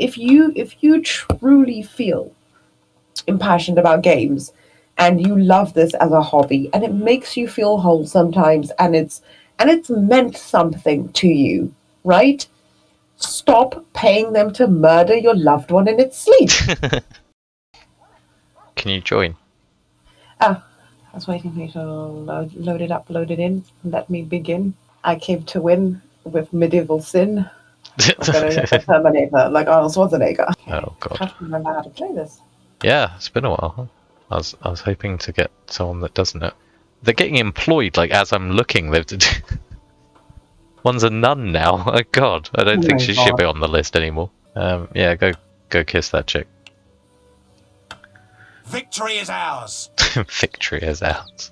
if you truly feel impassioned about games and you love this as a hobby and it makes you feel whole sometimes and it's meant something to you, right? Stop paying them to murder your loved one in its sleep. Can you join? Ah, I was waiting for you to load it up, load it in. Let me begin. I came to win with medieval sin. I'm gonna get a Terminator like Arnold Schwarzenegger. Okay. Oh god. I have to remember how to play this. Yeah, it's been a while. Huh? I was hoping to get someone that doesn't know. They're getting employed like as I'm looking. One's a nun now. Oh god, I don't think she should be on the list anymore. Yeah, go kiss that chick. Victory is ours. Victory is ours.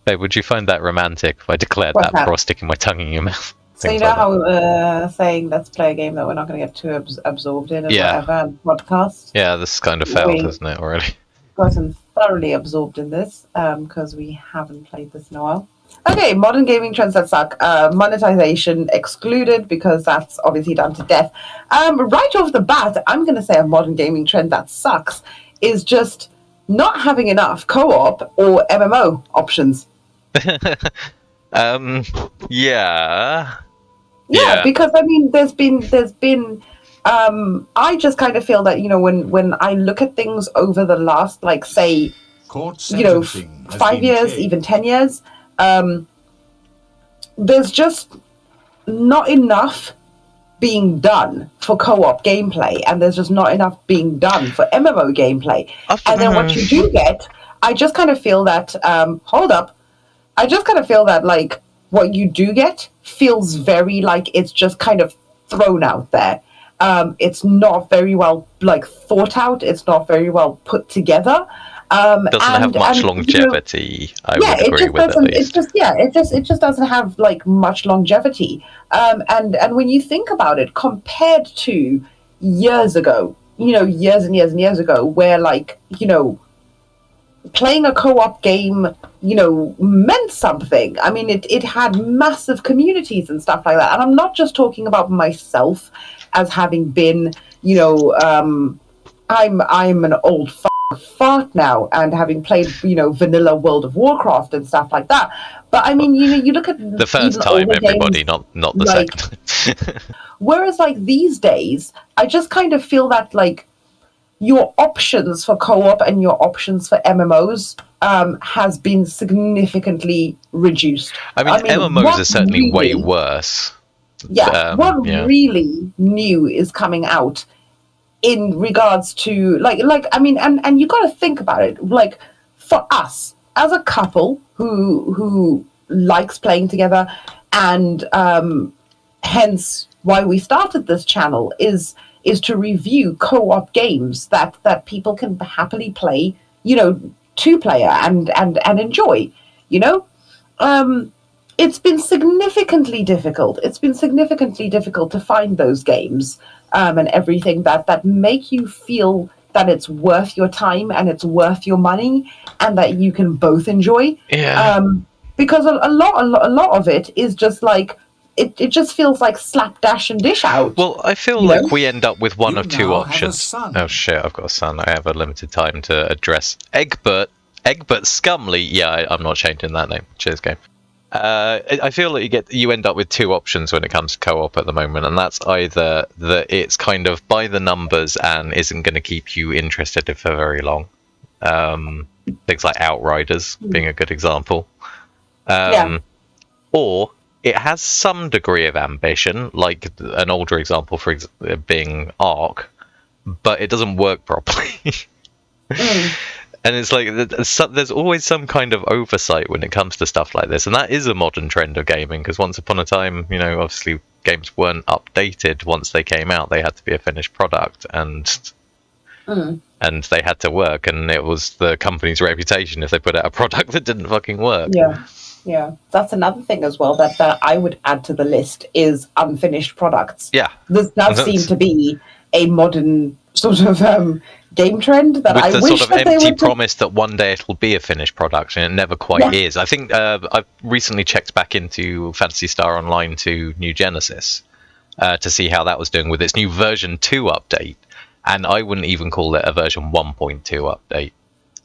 Babe, would you find that romantic if I declared that before sticking my tongue in your mouth? So you know how saying let's play a game that we're not going to get too absorbed in and whatever, and podcast? Yeah, this is kind of failed, isn't it, already? Gotten thoroughly absorbed in this because we haven't played this in a while. Okay, modern gaming trends that suck. Monetization excluded because that's obviously done to death. Right off the bat, I'm going to say a modern gaming trend that sucks is just not having enough co-op or MMO options. Yeah, because I mean, there's been. I just kind of feel that when I look at things over the last, like, say, 5 years, even 10 years, there's just not enough being done for co-op gameplay, and there's just not enough being done for MMO gameplay. And then what you do get, I just kind of feel that. I just kind of feel that, like, what you do get feels very like it's just kind of thrown out there. It's not very well, like, thought out. It's not very well put together. Doesn't have much longevity. I would agree with at least. It just doesn't have, like, much longevity. And when you think about it, compared to years ago, years and years and years ago, where, like, playing a co-op game, meant something. I mean, it had massive communities and stuff like that. And I'm not just talking about myself as having been, I'm an old fart now and having played, vanilla World of Warcraft and stuff like that. But I mean, you look at the first time, everybody, games, not the second. Whereas, like, these days, I just kind of feel that, like, your options for co-op and your options for MMOs has been significantly reduced. I mean MMOs are certainly way worse. Yeah, really new is coming out in regards to like I mean, and you got to think about it. Like, for us as a couple who likes playing together, and hence why we started this channel is to review co-op games that people can happily play, two-player and enjoy, It's been significantly difficult. It's been significantly difficult to find those games and everything that make you feel that it's worth your time and it's worth your money and that you can both enjoy. Yeah. Because a lot of it is just like, it just feels like slapdash and dish out. Well, I feel like we end up with one of two options. Oh shit, I've got a son. I have a limited time to address Egbert Scumley. Yeah, I'm not changing that name. Cheers, game. I feel like you end up with two options when it comes to co-op at the moment, and that's either that it's kind of by the numbers and isn't going to keep you interested for very long. Things like Outriders being a good example. Or it has some degree of ambition, like an older example for being Ark, but it doesn't work properly. And it's like there's always some kind of oversight when it comes to stuff like this, and that is a modern trend of gaming, because once upon a time, obviously games weren't updated once they came out. They had to be a finished product, and they had to work, and it was the company's reputation if they put out a product that didn't fucking work. Yeah, that's another thing as well that I would add to the list is unfinished products. Yeah. This does seem to be a modern sort of game trend that I wish that they would... With the sort of empty promise that one day it'll be a finished product, and it never quite is. I think I've recently checked back into Phantasy Star Online 2 New Genesis, to see how that was doing with its new version 2 update, and I wouldn't even call it a version 1.2 update.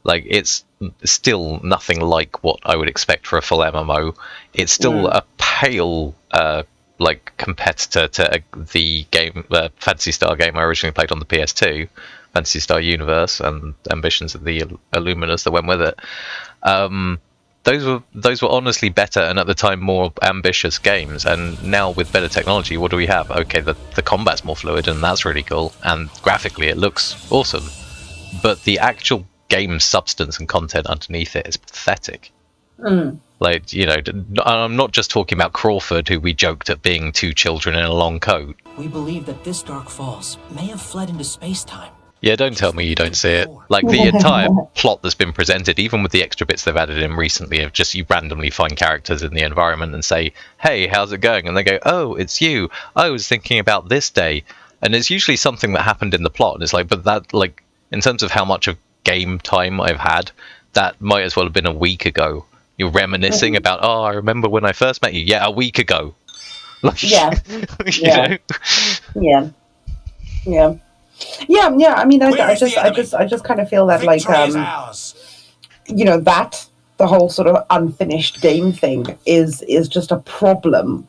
Like, it's still nothing like what I would expect for a full MMO. It's still a pale like competitor to the game, Phantasy Star game I originally played on the PS2, Phantasy Star Universe, and Ambitions of the Illuminus that went with it. Those were honestly better, and at the time more ambitious games. And now with better technology, what do we have? Okay, the combat's more fluid, and that's really cool, and graphically it looks awesome. But the actual game substance and content underneath it is pathetic. Like, you know, I'm not just talking about Crawford, who we joked at being two children in a long coat. We believe that this Dark Falls may have fled into space-time. Yeah, don't tell me you don't see it. Like, the entire plot that's been presented, even with the extra bits they've added in recently, of just you randomly find characters in the environment and say, hey, how's it going? And they go, oh, it's you. I was thinking about this day. And it's usually something that happened in the plot. And it's like, but that, like, in terms of how much of game time I've had, that might as well have been a week ago. You're reminiscing about, oh, I remember when I first met you. Yeah, a week ago. Like, Yeah. You know? Yeah. I mean, I just kind of feel that, like, you know, that the whole sort of unfinished game thing is just a problem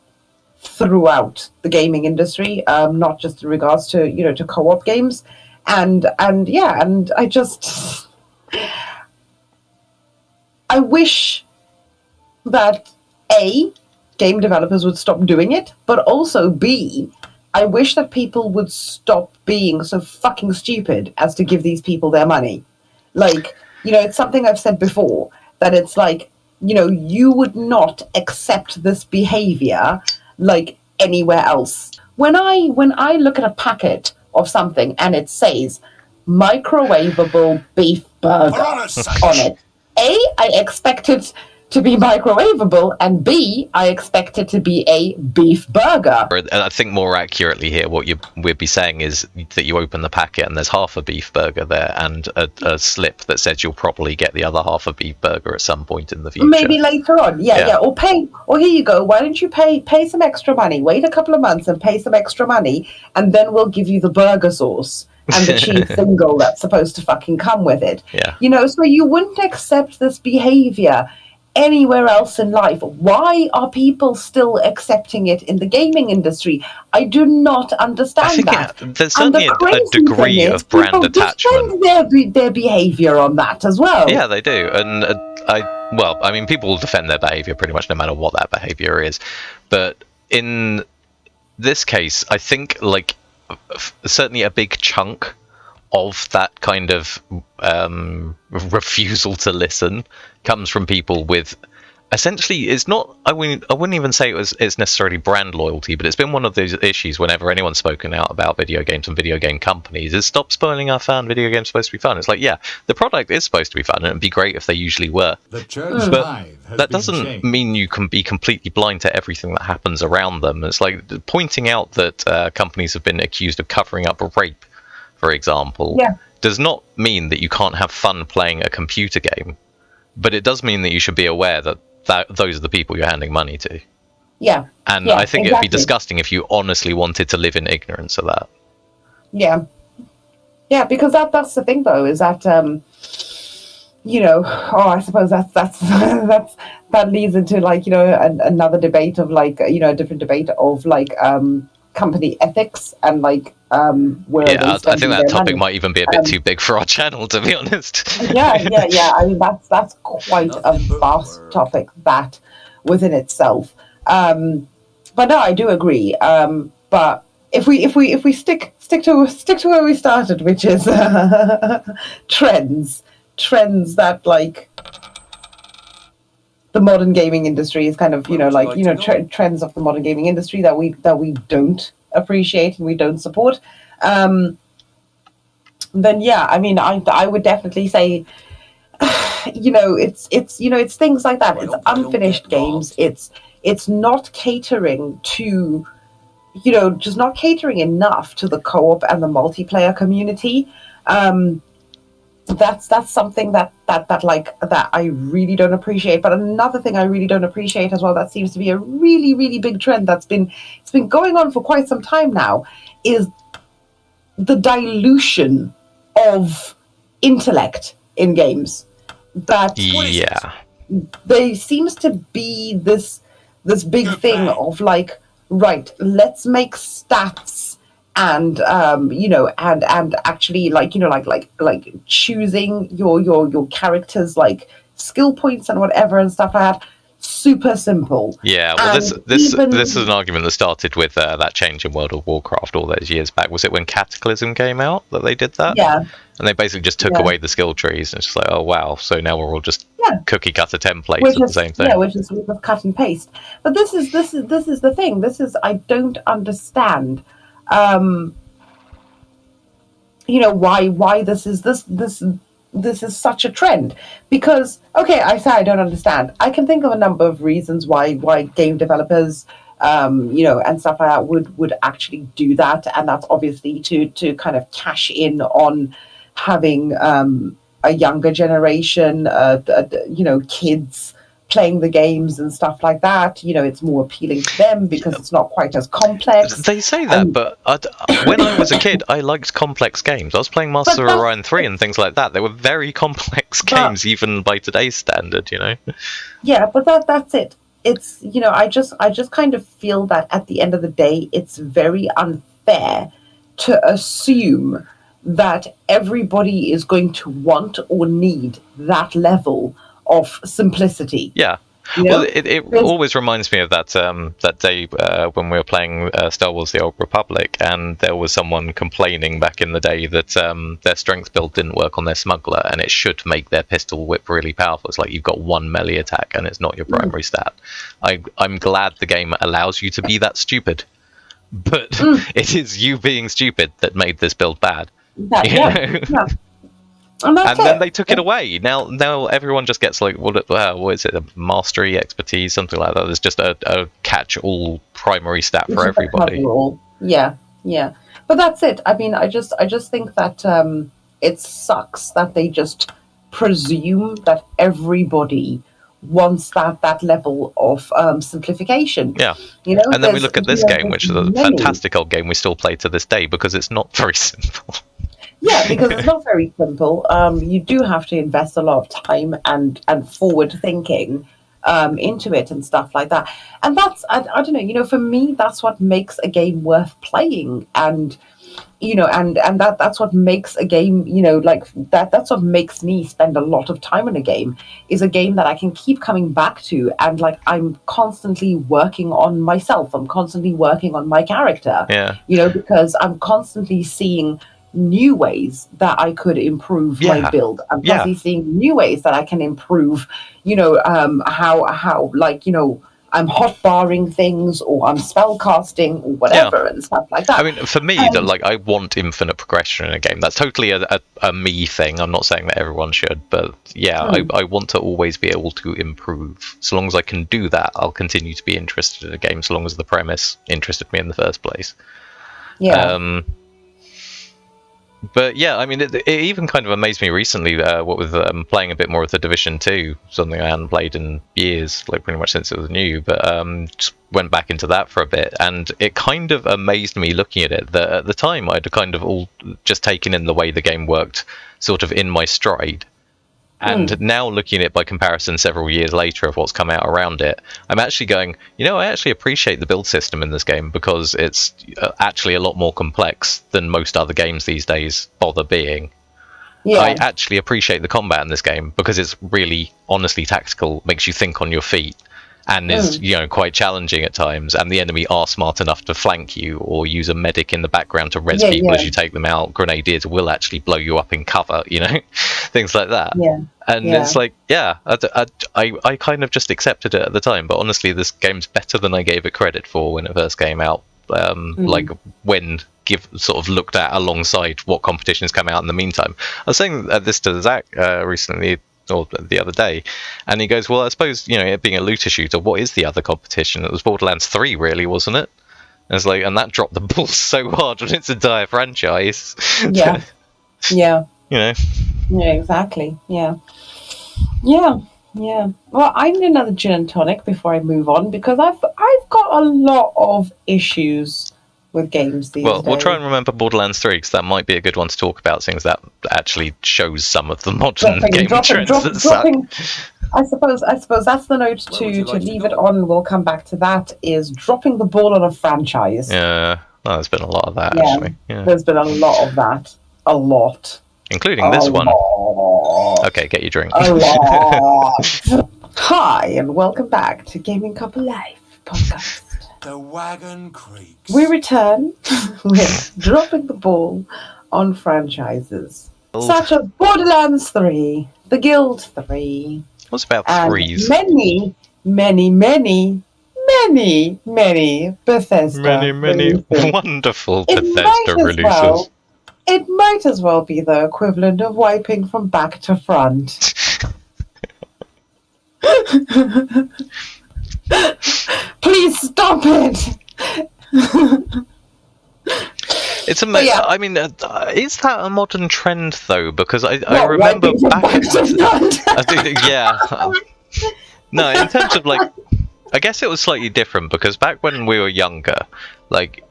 throughout the gaming industry, not just in regards to, you know, to co-op games, and I just, I wish that A, game developers would stop doing it, but also B, I wish that people would stop being so fucking stupid as to give these people their money. Like, you know, it's something I've said before, that it's like, you know, you would not accept this behavior like anywhere else. When I look at a packet of something and it says microwavable beef burger on it, A, I expect it to be microwavable, and B, I expect it to be a beef burger. And I think more accurately here, what we'd be saying is that you open the packet and there's half a beef burger there, and a slip that says you'll probably get the other half a beef burger at some point in the future. Maybe later on, yeah. Or here you go. Why don't you pay some extra money? Wait a couple of months and pay some extra money, and then we'll give you the burger sauce and the cheese single that's supposed to fucking come with it. Yeah. You know, so you wouldn't accept this behavior anywhere else in life. Why are people still accepting it in the gaming industry? I do not understand that. There's certainly a degree of brand attachment. Their behavior on that as well. Yeah, they do. And I mean, people defend their behavior pretty much no matter what that behavior is. But in this case, I think, like, certainly a big chunk of that kind of refusal to listen comes from people with, essentially, it's not, I wouldn't even say it's necessarily brand loyalty, but it's been one of those issues whenever anyone's spoken out about video games and video game companies, is stop spoiling our fun, video games supposed to be fun. It's like, yeah, the product is supposed to be fun, and it'd be great if they usually were. But that doesn't mean you can be completely blind to everything that happens around them. It's like pointing out that companies have been accused of covering up rape, for example, does not mean that you can't have fun playing a computer game, but it does mean that you should be aware that those are the people you're handing money to. Yeah. And I think it'd be disgusting if you honestly wanted to live in ignorance of that. Yeah. Yeah, because that's the thing, though, is that, you know, I suppose that leads into, like, you know, another debate of, like, you know, a different debate of, like, company ethics and, like, where I think that topic might even be a bit too big for our channel, to be honest. Yeah. I mean, that's quite a vast topic that within itself. But no, I do agree. But if we stick to where we started, which is trends that, like, the modern gaming industry is kind of, you know, like, you know, trends of the modern gaming industry that we don't appreciate and we don't support, then yeah, I mean, I would definitely say, you know, it's things like that. It's unfinished games. It's not catering to, you know, just not catering enough to the co-op and the multiplayer community. that's something that I really don't appreciate. But another thing I really don't appreciate as well, that seems to be a really, really big trend it's been going on for quite some time now, is the dilution of intellect in games. That Yeah. there seems to be this big thing of like, right, let's make stats and and actually, like, like choosing your characters, like skill points and whatever and stuff like that, super simple. Yeah, well, And this is an even, argument that started with that change in World of Warcraft all those years back. Was it when Cataclysm came out that they did that? yeah, And they basically just took yeah, away the skill trees, and it's just like, oh wow, so now we're all just yeah, cookie cutter templates which of the is, same thing. which is sort of cut and paste. But this is the thing. This is, I don't understand. Um, why this is such a trend. Because, okay, I say I don't understand. I can think of a number of reasons why game developers, and stuff like that, would actually do that. And that's obviously to kind of cash in on having a younger generation, kids playing the games and stuff like that. It's more appealing to them because it's not quite as complex. They say that, And but when I was a kid, I liked complex games. I was playing but Master of that's Orion 3 and things like that. They were very complex but games, even by today's standard. yeah, but that's it. It's, I just kind of feel that at the end of the day, it's very unfair to assume that everybody is going to want or need that level of simplicity. Yeah. You Well, know, it there's always reminds me of that day when we were playing Star Wars: The Old Republic, and there was someone complaining back in the day that their strength build didn't work on their smuggler, and it should make their pistol whip really powerful. It's like you've got one melee attack, and it's not your primary stat. I'm glad the game allows you to be that stupid, but it is you being stupid that made this build bad. that, You yeah, know? yeah, and that's And then it. they took it away. Now everyone just gets like what is it? A mastery, expertise, something like that. There's just a catch-all primary stat It's for just a everybody. coverall. Yeah, yeah. But that's it. I mean, I just think that it sucks that they just presume that everybody wants that level of simplification. Yeah. You know, And then we look at this game, there's which is a many. fantastic old game we still play to this day because it's not very simple. Yeah, because it's not very simple. You do have to invest a lot of time and forward thinking into it and stuff like that. And that's, I don't know. For me, that's what makes a game worth playing. And and that's what makes a game. Like that. That's what makes me spend a lot of time in a game. Is a game that I can keep coming back to, and like I'm constantly working on myself. I'm constantly working on my character. Yeah. Because I'm constantly seeing new ways that I could improve my Yeah. build. I'm Yeah. constantly seeing new ways that I can improve, how like, I'm hot barring things, or I'm spell casting, or Yeah. whatever and stuff like I that. mean, for me, that And like I want infinite progression in a game. That's totally a me thing. I'm not saying that everyone should, but yeah, mm, I want to always be able to improve. So long as I can do that, I'll continue to be interested in a game. So long as the premise interested me in the first place. yeah, Um, But yeah, I mean, it even kind of amazed me recently. What with playing a bit more of the Division 2, something I hadn't played in years, like pretty much since it was new. But just went back into that for a bit, and it kind of amazed me looking at it that at the time I'd kind of all just taken in the way the game worked, sort of in my stride. And now looking at it by comparison several years later of what's come out around it, I'm actually going, I actually appreciate the build system in this game because it's actually a lot more complex than most other games these days bother being. I yeah, actually appreciate the combat in this game because it's really honestly tactical, makes you think on your feet, and is mm, quite challenging at times. And the enemy are smart enough to flank you or use a medic in the background to res yeah, people yeah, as you take them out. Grenadiers will actually blow you up in cover, things like that. yeah, And yeah, it's like, yeah, I kind of just accepted it at the time. But honestly, this game's better than I gave it credit for when it first came out. Like mm, when sort of looked at alongside what competitions come out in the meantime. I was saying this to Zach recently or the other day, and he goes, "Well, I suppose it being a looter shooter, what is the other competition? It was Borderlands 3, really, wasn't it?" And it's like, and that dropped the ball so hard on its entire franchise. yeah, yeah. you know, Yeah, exactly. Yeah. Yeah. Yeah. Well, I need another gin and tonic before I move on because I've got a lot of issues with games these Well, we'll try days. and remember Borderlands 3 because that might be a good one to talk about, since that actually shows some of the modern Dropping, gaming dropping, trends drop, that suck. dropping. I suppose that's the note Where would you to like to leave it begin? on. We'll come back to that. Is dropping the ball on a franchise. Yeah, well, there's been a lot of that Yeah, actually. Yeah, there's been a lot of that. A lot. including A this one. lot. Okay, get your drink. A lot. Hi, and welcome back to Gaming Couple Life podcast. The wagon creaks. We return with dropping the ball on franchises such as Borderlands 3, The Guild 3, What's about and threes? many, many, many, many, many Bethesda Many releases. wonderful It might Bethesda as releases. well. It might as well be the equivalent of wiping from back to front. Please stop it. It's amazing. yeah. I mean, is that a modern trend though? Because I What, remember wiping from back. back to front? I think, yeah. No, in terms of like, I guess it was slightly different because back when we were younger, like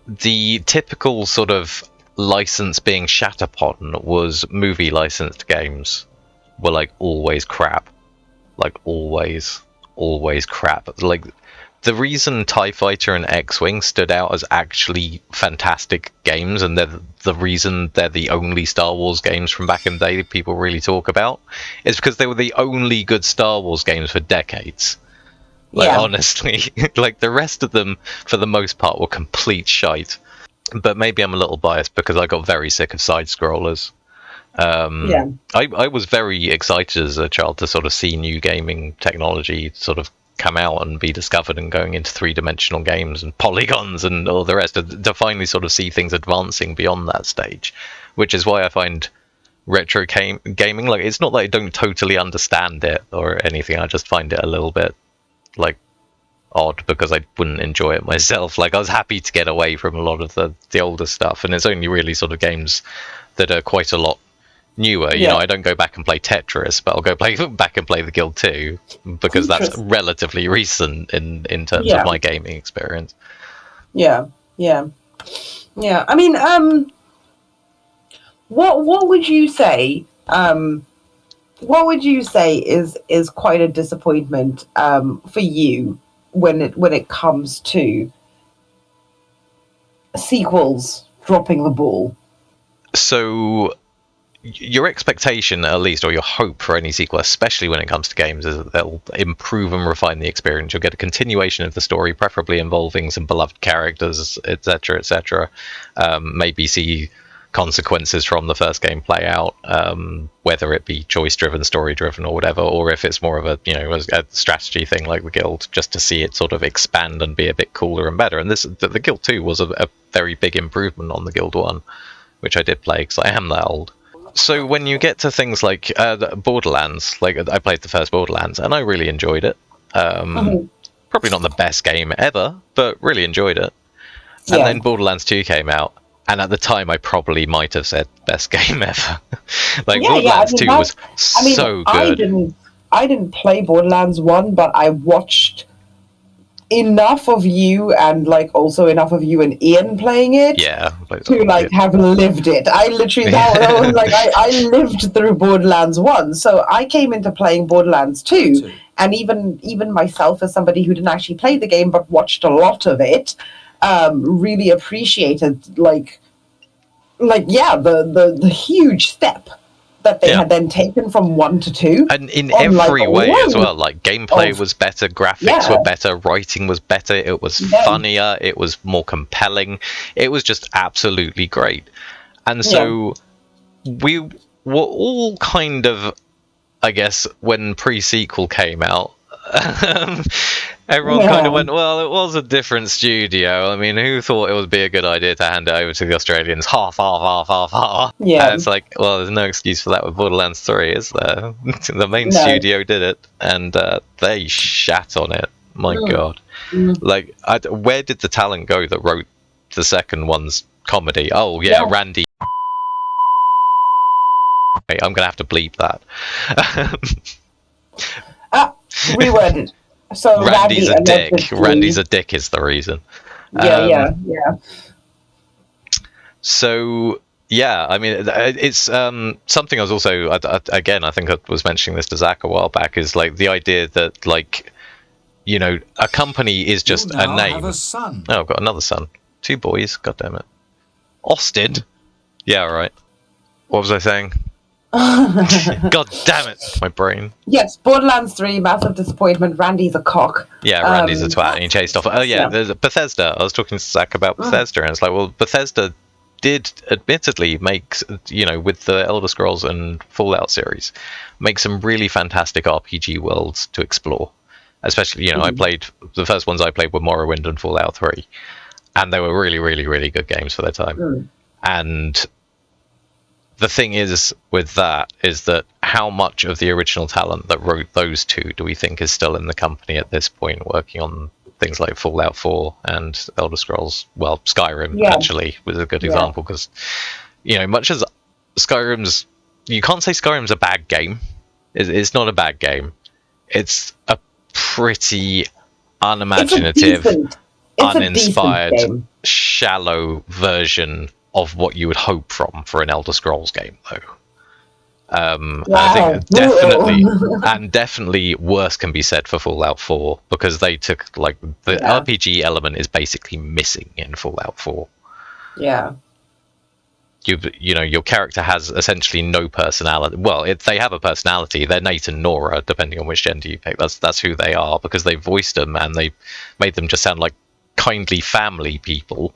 the typical sort of license being shat upon was movie licensed games were like always crap, like always crap. Like the reason TIE Fighter and X-Wing stood out as actually fantastic games, and they're the reason they're the only Star Wars games from back in the day that people really talk about, is because they were the only good Star Wars games for decades. Like, Yeah. honestly, like the rest of them, for the most part, were complete shite. But maybe I'm a little biased because I got very sick of side scrollers. Yeah. I was very excited as a child to sort of see new gaming technology sort of come out and be discovered, and going into three-dimensional games and polygons and all the rest, to finally sort of see things advancing beyond that stage, which is why I find retro gaming, like, it's not that I don't totally understand it or anything, I just find it a little bit like odd because I wouldn't enjoy it myself. Like, I was happy to get away from a lot of the older stuff, and it's only really sort of games that are quite a lot newer. You know, I don't go back and play Tetris, but I'll go back and play the Guild 2 because that's Interesting. relatively recent in terms Yeah. of my gaming experience. Yeah. I mean, what would you say? What would you say is quite a disappointment for you when it comes to sequels dropping the ball? So your expectation, at least, or your hope for any sequel, especially when it comes to games, is that they'll improve and refine the experience. You'll get a continuation of the story, preferably involving some beloved characters, etc., etc. Maybe see consequences from the first game play out, whether it be choice-driven, story-driven, or whatever, or if it's more of a a strategy thing like the Guild, just to see it sort of expand and be a bit cooler and better. And the Guild 2 was a very big improvement on the Guild 1, which I did play because I am that old. So when you get to things like Borderlands, like I played the first Borderlands and I really enjoyed it. Probably not the best game ever, but really enjoyed it. And Yeah. then Borderlands 2 came out, and at the time I probably might have said best game ever. Like, Borderlands 2 was so good. I didn't play Borderlands 1, but I watched enough of you and like also enough of you and Ian playing it Yeah. to like have lived it. I literally that was like I lived through Borderlands 1, so I came into playing Borderlands 2, and even myself as somebody who didn't actually play the game but watched a lot of it, really appreciated like the huge step that they had then taken from 1 to 2, and in on, every like, way as load well. Like, gameplay was better, graphics were better, writing was better, it was funnier, it was more compelling, it was just absolutely great. And so we were all kind of, I guess, when pre-sequel came out, everyone kind of went, well, it was a different studio. I mean, who thought it would be a good idea to hand it over to the Australians? Half. Yeah. And it's like, well, there's no excuse for that with Borderlands 3, is there? The main studio did it, and they shat on it. My God. Like, where did the talent go that wrote the second one's comedy? Oh, yeah. Randy. Wait, I'm gonna have to bleep that. Reworded. So Randy's a dick. allegedly- Randy's a dick is the reason. Yeah. So yeah, I mean, it's something I was also again, I think I was mentioning this to Zach a while back, is like the idea that, like, you know, a company is just You a now name. have a son. Oh, I've got another son. 2 boys. God damn it. Austin. Yeah, right. What was I saying? God damn it, my brain. Yes, Borderlands 3, massive disappointment. Randy's a cock. Yeah, Randy's a twat, and he chased off. Oh yeah, yeah. there's a Bethesda. I was talking to Zach about Bethesda, and it's like, well, Bethesda did admittedly make, you know, with the Elder Scrolls and Fallout series, make some really fantastic RPG worlds to explore. Especially, you know, I played the first ones I played were Morrowind and Fallout 3, and they were really, really, really good games for their time. And the thing is with that is that how much of the original talent that wrote those two do we think is still in the company at this point, working on things like Fallout 4 and Elder Scrolls? Well, Skyrim actually was a good example, because, you know, much as Skyrim's, you can't say Skyrim's a bad game. It's not a bad game. It's a pretty unimaginative, uninspired, shallow version of what you would hope from for an Elder Scrolls game, though. I think definitely worse can be said for Fallout 4, because they took, like, the RPG element is basically missing in Fallout 4. Yeah. You know, your character has essentially no personality. Well, they have a personality. They're Nate and Nora, depending on which gender you pick. That's who they are, because they voiced them and they made them just sound like kindly family people.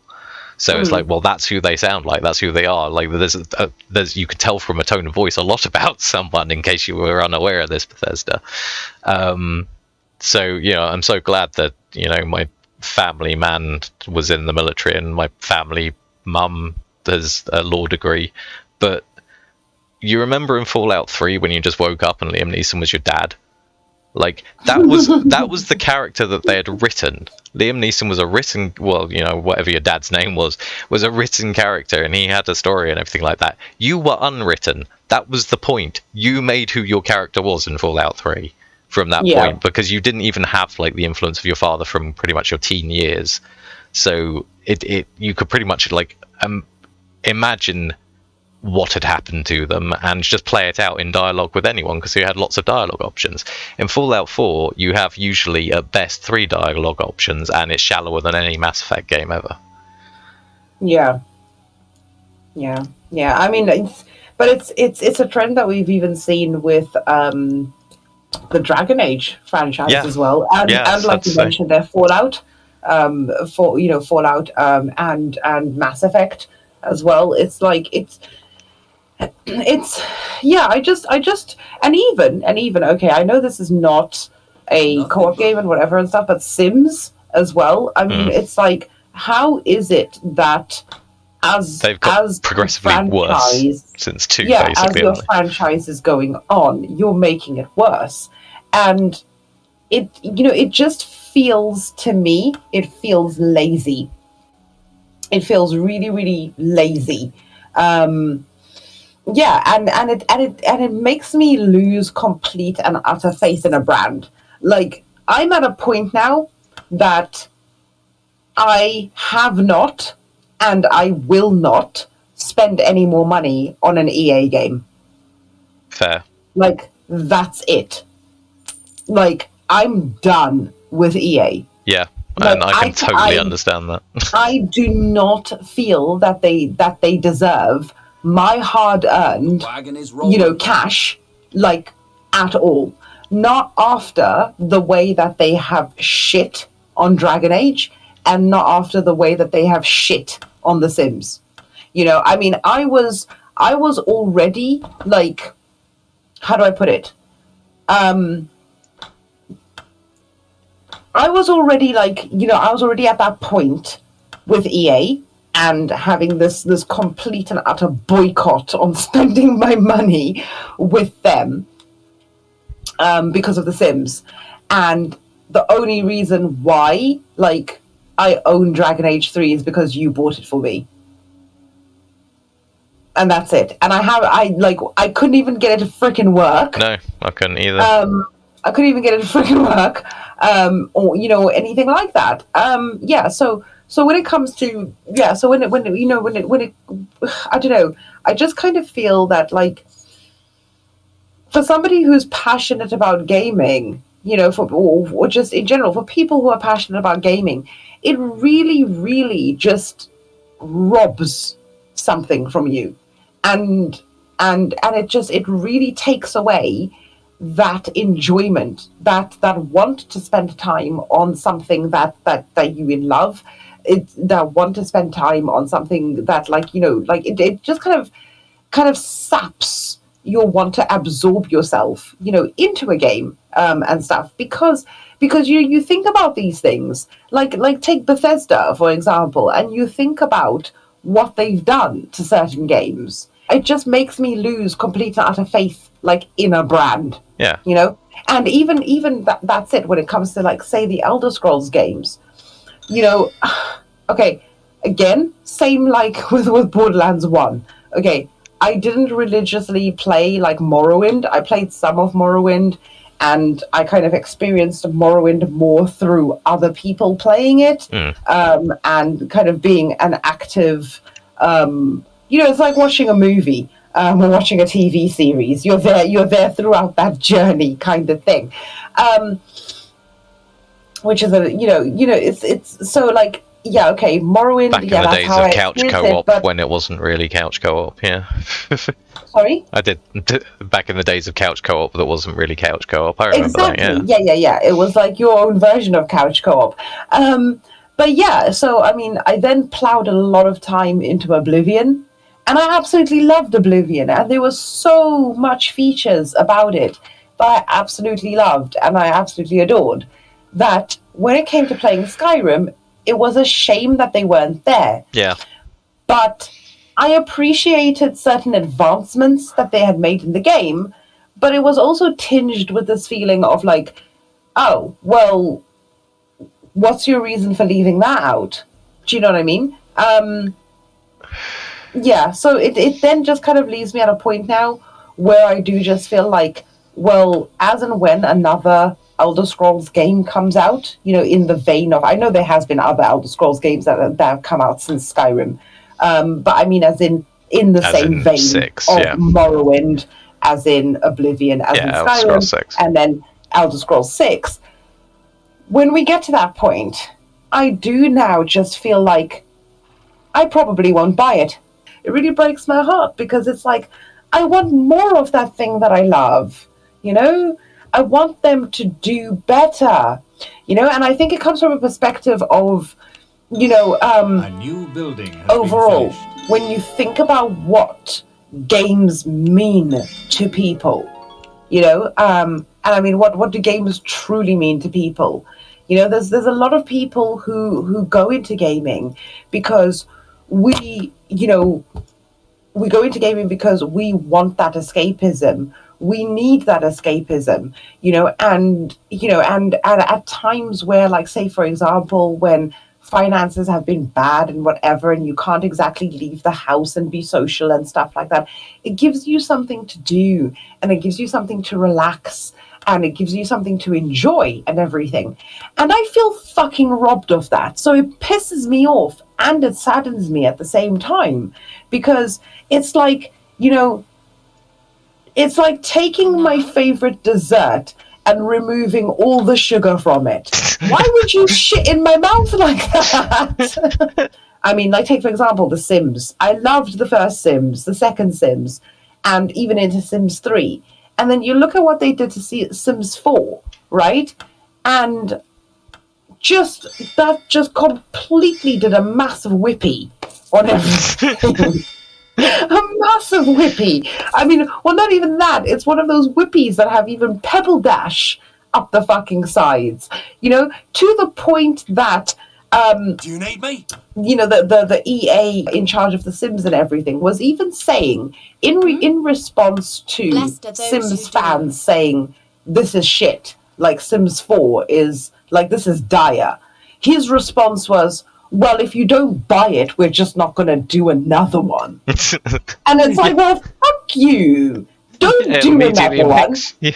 So it's like, well, that's who they sound like. That's who they are. Like, there's you can tell from a tone of voice a lot about someone, in case you were unaware of this, Bethesda. So, you know, I'm so glad that, you know, my family man was in the military and my family mum has a law degree. But you remember in Fallout 3 when you just woke up and Liam Neeson was your dad? Like, that was the character that they had written. Liam Neeson was a written, well, you know, whatever your dad's name was a written character, and he had a story and everything like that. You were unwritten. That was the point. You made who your character was in Fallout 3 from that point, because you didn't even have, like, the influence of your father from pretty much your teen years. So you could pretty much, like, imagine what had happened to them and just play it out in dialogue with anyone, because you had lots of dialogue options. In Fallout 4, you have usually at best 3 dialogue options, and it's shallower than any Mass Effect game ever. Yeah. I mean, it's a trend that we've even seen with the Dragon Age franchise as well, and like you mentioned, their Fallout, Fallout and Mass Effect as well. It's like it's I just and even okay, I know this is not a co-op game and whatever and stuff, but Sims as well. I mean, it's like, how is it that they've got progressively worse since 2, basically, as your franchise is going on, you're making it worse, and it just feels, to me, it feels lazy. It feels really, really lazy. It makes me lose complete and utter faith in a brand. Like, I'm at a point now that I have not and I will not spend any more money on an EA game. Fair. Like, that's it. Like, I'm done with EA. Yeah. Like, and I can totally understand that. I do not feel that they deserve my hard-earned, cash, like, at all. Not after the way that they have shit on Dragon Age, and not after the way that they have shit on The Sims. You know, I mean, I was already, like, how do I put it? I was already, like, I was already at that point with EA and having this complete and utter boycott on spending my money with them because of The Sims. And the only reason why, like, I own Dragon Age 3 is because you bought it for me. and that's it. And I couldn't even get it to freaking work. No, I couldn't either. I couldn't even get it to freaking work, or anything like that. Yeah. So when it comes to so when it I don't know. I just kind of feel that like for somebody who's passionate about gaming, or just in general for people who are passionate about gaming, it really, really just robs something from you, and it really takes away that enjoyment, that want to spend time on something that you in love, that want to spend time on something that it just kind of saps your want to absorb yourself into a game, and stuff, because you think about these things, like take Bethesda for example, and you think about what they've done to certain games. It just makes me lose complete and utter faith in a brand. Yeah. And even that's it when it comes to say the Elder Scrolls games. Okay, again, same with Borderlands 1. Okay, I didn't religiously play Morrowind. I played some of Morrowind, and I kind of experienced Morrowind more through other people playing it, and kind of being an active, it's like watching a movie, or watching a TV series. You're there throughout that journey kind of thing, which is it's so yeah, okay, Morrowind. Back in the days of couch co-op, when it wasn't really couch co-op, yeah. Sorry? I did back in the days of couch co-op that wasn't really couch co-op. I remember exactly. that, Yeah. It was like your own version of couch co-op. But yeah, so I mean, I then plowed a lot of time into Oblivion, and I absolutely loved Oblivion, and there was so much features about it that I absolutely loved and I absolutely adored, that when it came to playing Skyrim, it was a shame that they weren't there. Yeah. But I appreciated certain advancements that they had made in the game, but it was also tinged with this feeling of oh, well, what's your reason for leaving that out? Do you know what I mean? Yeah, so it then just kind of leaves me at a point now where I do just feel well, as and when another Elder Scrolls game comes out, in the vein of, I know there has been other Elder Scrolls games that have come out since Skyrim, but I mean as in the same vein 6, of yeah. Morrowind, as in Oblivion, as in Skyrim, and then Elder Scrolls 6. When we get to that point, I do now just feel like I probably won't buy it. It really breaks my heart, because it's I want more of that thing that I love, I want them to do better, and I think it comes from a perspective of, a new building has overall, been finished. when you think about what games mean to people, and I mean, what do games truly mean to people? There's a lot of people who go into gaming because we go into gaming because we want that escapism. We need that escapism, and at times where, say, for example, when finances have been bad and whatever, and you can't exactly leave the house and be social and stuff like that, it gives you something to do, and it gives you something to relax, and it gives you something to enjoy and everything. And I feel fucking robbed of that. So it pisses me off and it saddens me at the same time, because it's it's like taking my favorite dessert and removing all the sugar from it. Why would you shit in my mouth like that? I mean, take, for example, The Sims. I loved the first Sims, the second Sims, and even into Sims 3. And then you look at what they did to Sims 4, right? And that just completely did a massive whippy on everything. A massive whippy. I mean, well, not even that. It's one of those whippies that have even pebble dash up the fucking sides. To the point that Do you need me? The EA in charge of The Sims and everything was even saying in response to Sims fans saying this is shit, Sims 4 is this is dire. His response was, well, if you don't buy it, we're just not going to do another one. And it's like, well, fuck you. Don't do another one. Yeah,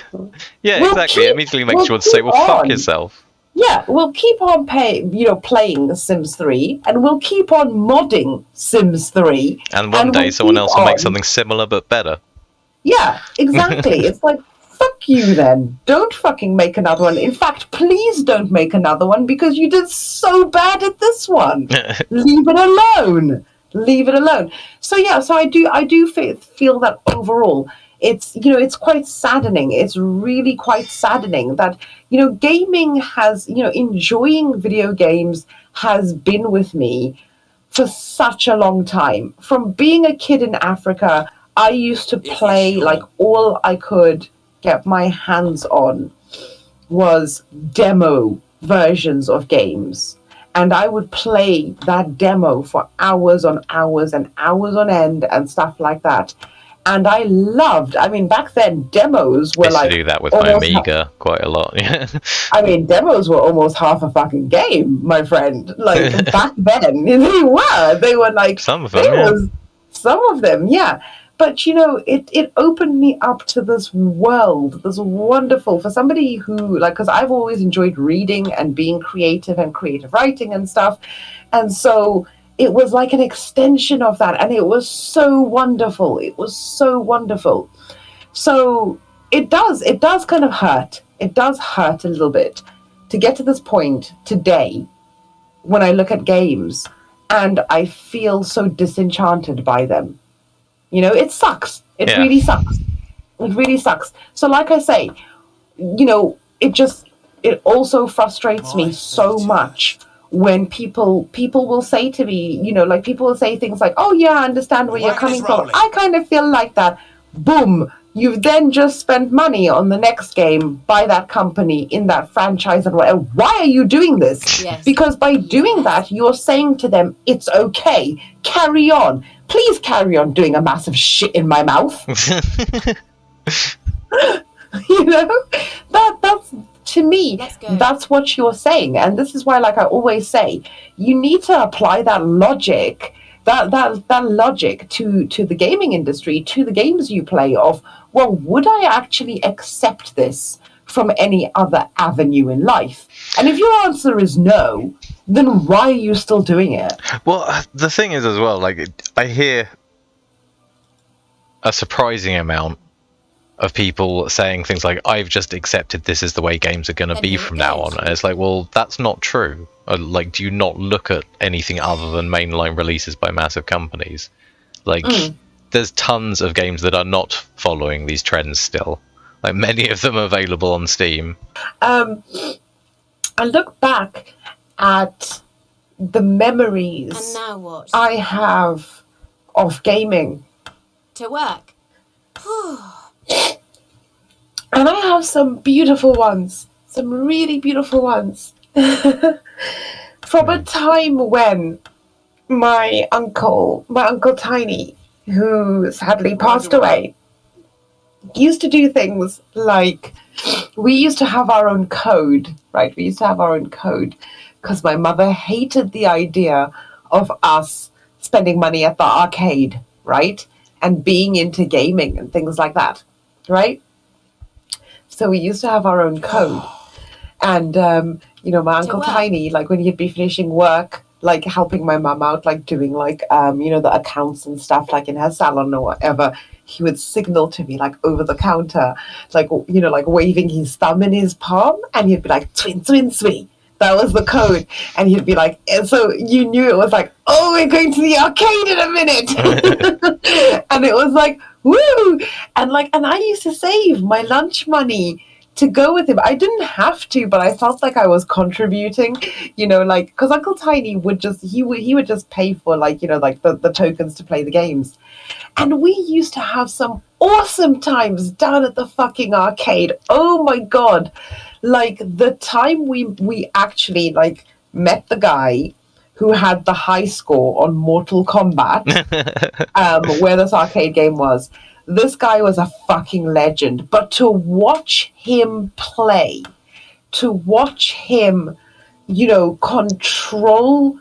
exactly. It immediately makes you want to say, well, fuck yourself. Yeah, we'll keep on playing Sims 3, and we'll keep on modding Sims 3. And one day someone else will make something similar but better. Yeah, exactly. It's like, fuck you then. Don't fucking make another one. In fact, please don't make another one because you did so bad at this one. Leave it alone. Leave it alone. So yeah, so I do feel that overall it's quite saddening. It's really quite saddening that, gaming has, enjoying video games has been with me for such a long time. From being a kid in Africa, I used to play, like, all I could get my hands on was demo versions of games. And I would play that demo for hours on hours and hours on end and stuff like that. And I loved, back then, demos were like... I used to do that with my Amiga quite a lot, yeah. Demos were almost half a fucking game, my friend. Like, back then, they were like... Some of them, Some of them, yeah. But, it opened me up to this world, this wonderful, for somebody who, like, because I've always enjoyed reading and being creative and creative writing and stuff. And so it was like an extension of that. And it was so wonderful. It was so wonderful. So it does kind of hurt. It does hurt a little bit to get to this point today when I look at games and I feel so disenchanted by them. It sucks. It really sucks. It really sucks. So like I say, it also frustrates me so much when people will say to me, like, people will say things like, oh yeah, I understand where you're coming from. I kind of feel like that. Boom. You've then just spent money on the next game by that company in that franchise and whatever. Why are you doing this? Yes. Because by doing that, you're saying to them, it's okay. Carry on. Please carry on doing a massive shit in my mouth. That's to me, that's what you're saying. And this is why, like I always say, you need to apply that logic, that logic to the gaming industry, to the games you play of, well, would I actually accept this from any other avenue in life? And if your answer is no, then why are you still doing it? Well, the thing is as well, like, I hear a surprising amount of people saying things like, I've just accepted this is the way games are going to be from now on. And it's like, well, that's not true. Like, do you not look at anything other than mainline releases by massive companies? Like, there's tons of games that are not following these trends still. Like, many of them are available on Steam. I look back at the memories and now what? I have of gaming. To work. And I have some beautiful ones, some really beautiful ones. From a time when my uncle Tiny, who sadly passed away, used to do things like, we used to have our own code, right? We used to have our own code because my mother hated the idea of us spending money at the arcade, right? And being into gaming and things like that, right? So we used to have our own code. And, my Uncle Tiny, like, when he'd be finishing work, like, helping my mum out, like, doing, like, the accounts and stuff, like, in her salon or whatever, he would signal to me, like, over the counter, like, like, waving his thumb in his palm, and he'd be like, twin, twin, sweet. That was the code. And he'd be like, and so you knew it was like, oh, we're going to the arcade in a minute. And it was like, woo. And I used to save my lunch money to go with him. I didn't have to, but I felt like I was contributing, because Uncle Tiny would just, he would just pay for the tokens to play the games. And we used to have some awesome times down at the fucking arcade. Oh my God. Like, the time we actually, like, met the guy who had the high score on Mortal Kombat, where this arcade game was. This guy was a fucking legend. But to watch him play, to watch him, control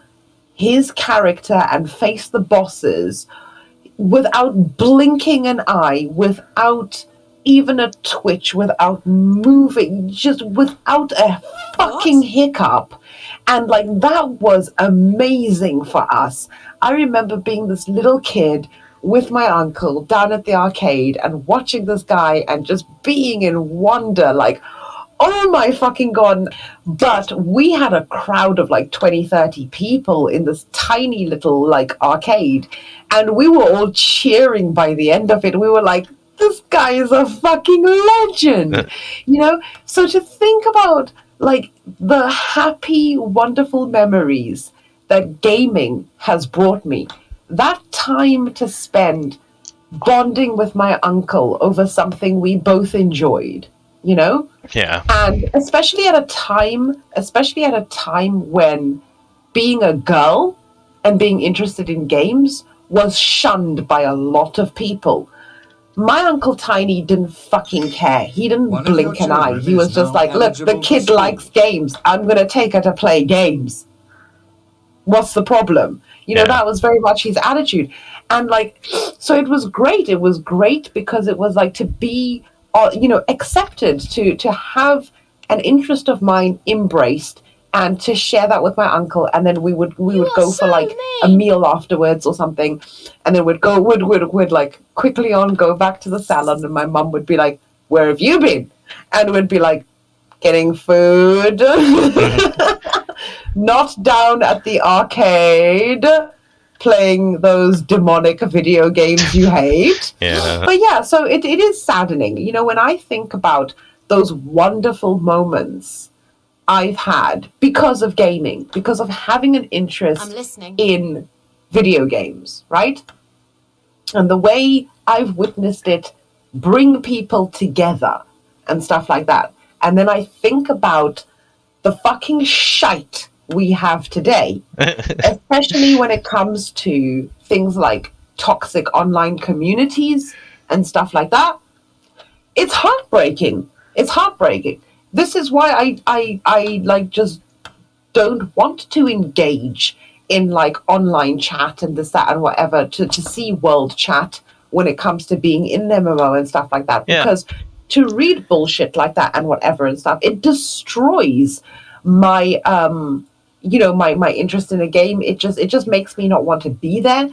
his character and face the bosses without blinking an eye, without even a twitch, without moving, just without a fucking hiccup. And like that was amazing for us. I remember being this little kid with my uncle down at the arcade and watching this guy and just being in wonder, like, oh my fucking god. But we had a crowd of like 20, 30 people in this tiny little like arcade, and we were all cheering by the end of it. We were like, this guy is a fucking legend, you know? So to think about like the happy, wonderful memories that gaming has brought me, that time to spend bonding with my uncle over something we both enjoyed, you know? Yeah. And especially at a time when being a girl and being interested in games was shunned by a lot of people. My Uncle Tiny didn't fucking care. He didn't blink an eye. He was just like, look, the kid likes games. I'm going to take her to play games. What's the problem? You know, that was very much his attitude. And like, so it was great. It was great because it was like to be, you know, accepted, to have an interest of mine embraced, and to share that with my uncle. And then we would go for like a meal afterwards or something, and then we'd like quickly go back to the salon, and my mum would be like, where have you been? And we'd be like, getting food. Not down at the arcade playing those demonic video games you hate. Yeah. But yeah, so it is saddening. You know, when I think about those wonderful moments I've had because of gaming, because of having an interest in video games, right? And the way I've witnessed it bring people together and stuff like that. And then I think about the fucking shite we have today, especially when it comes to things like toxic online communities and stuff like that. It's heartbreaking. It's heartbreaking. This is why I like just don't want to engage in like online chat and this, that, and whatever to see world chat when it comes to being in MMO and stuff like that. Because to read bullshit like that and whatever and stuff, it destroys my you know, my interest in a game. It just makes me not want to be there.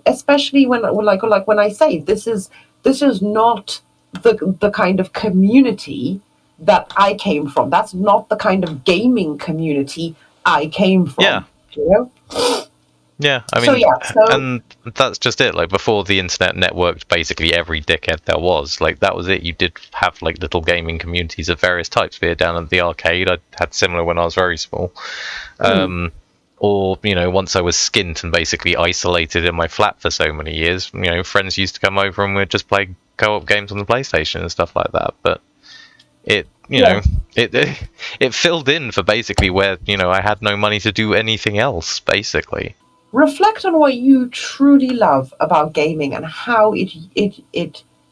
Especially when I say this is not the kind of community that I came from. That's not the kind of gaming community I came from. Yeah. You know? Yeah, I mean, and that's just it. Like, before the internet networked basically every dickhead there was, like, that was it. You did have, like, little gaming communities of various types. Be it down at the arcade, I had similar when I was very small. Or, you know, once I was skint and basically isolated in my flat for so many years, you know, friends used to come over and we'd just play co-op games on the PlayStation and stuff like that. But it, you know, it filled in for basically where, you know, I had no money to do anything else, basically. Reflect on what you truly love about gaming and how it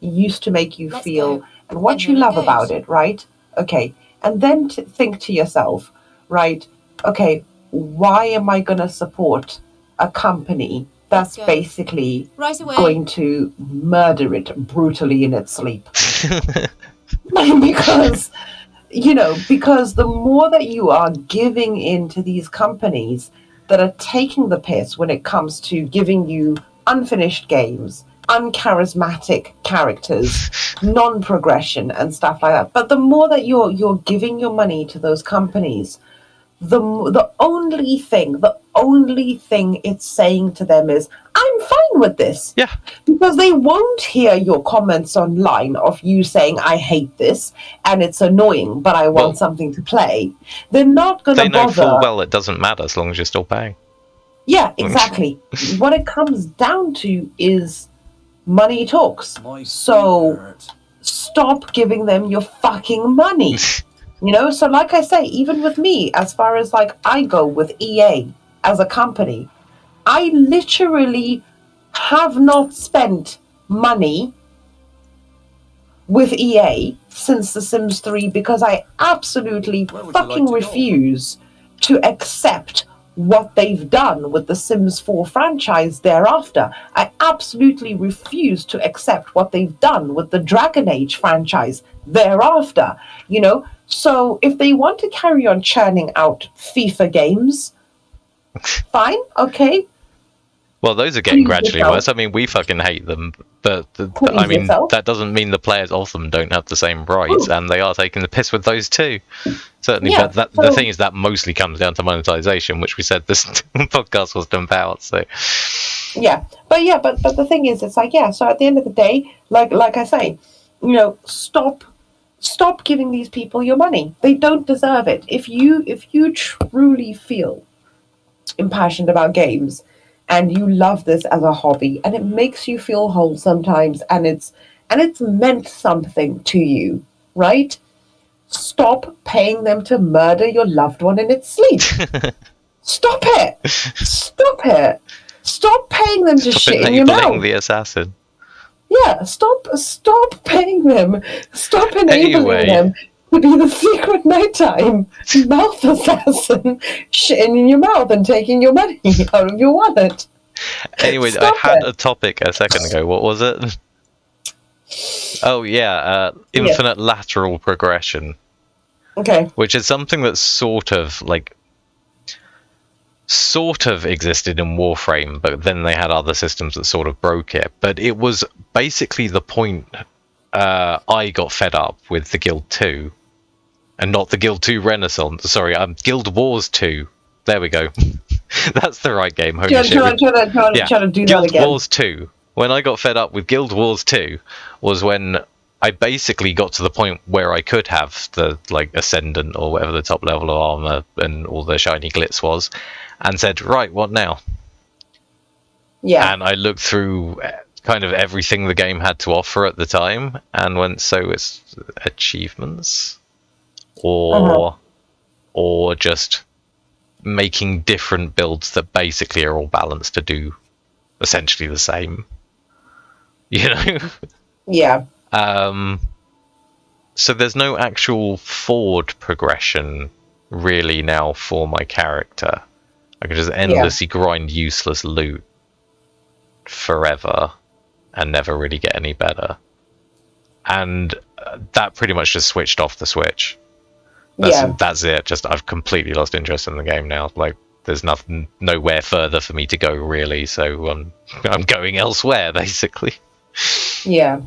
used to make you feel and what you love about it, right? Okay. And then think to yourself, right, okay, why am I going to support a company that's basically going to murder it brutally in its sleep? Because, you know, because the more that you are giving in to these companies that are taking the piss when it comes to giving you unfinished games, uncharismatic characters, non-progression and stuff like that. But the more that you're giving your money to those companies, the only thing it's saying to them is, I'm fine with this. Yeah. Because they won't hear your comments online of you saying, I hate this and it's annoying, but I want something to play. They're not going to bother. They know full well it doesn't matter as long as you're still paying. Yeah, exactly. What it comes down to is money talks. So stop giving them your fucking money. You know, so like I say, even with me, as far as like I go with EA as a company, I literally have not spent money with EA since The Sims 3 because I absolutely fucking refuse to accept what they've done with the Sims 4 franchise thereafter. I absolutely refuse to accept what they've done with the Dragon Age franchise thereafter. So if they want to carry on churning out FIFA games, fine, okay. Well, those are getting gradually yourself. worse. I mean, we fucking hate them, but Please yourself. that doesn't mean the players of them don't have the same rights, and they are taking the piss with those too. Certainly, Yeah, but the thing is that mostly comes down to monetization, which we said this podcast was about. So but the thing is, it's like, so at the end of the day, like I say, stop giving these people your money. They don't deserve it. If you truly feel impassioned about games and you love this as a hobby and it makes you feel whole sometimes and it's meant something to you, right? Stop paying them to murder your loved one in its sleep. Stop it. Stop paying them to shit in your mouth. The assassin. Yeah, stop paying them. Stop enabling them to be the secret nighttime mouth assassin, shitting in your mouth and taking your money out of your wallet. Anyway, I had a topic a second ago. What was it? Oh yeah, infinite lateral progression. Okay. Which is something that's sort of existed in Warframe, but then they had other systems that sort of broke it. But it was basically the point I got fed up with the Guild 2, and not the Guild 2 Renaissance. Sorry, Guild Wars 2. There we go. That's the right game. Holy shit. Try to do Guild that again. Wars 2. When I got fed up with Guild Wars 2 was when I basically got to the point where I could have the Ascendant or whatever the top level of armor and all the shiny glitz was, and said, right, what now? Yeah. And I looked through kind of everything the game had to offer at the time and went, so it's achievements or just making different builds that basically are all balanced to do essentially the same. Yeah. So there's no actual forward progression really now for my character. I can just endlessly grind useless loot forever and never really get any better. And that pretty much just switched off the Switch. That's it. Just I've completely lost interest in the game now. There's nowhere further for me to go really, so I'm going elsewhere basically. Yeah.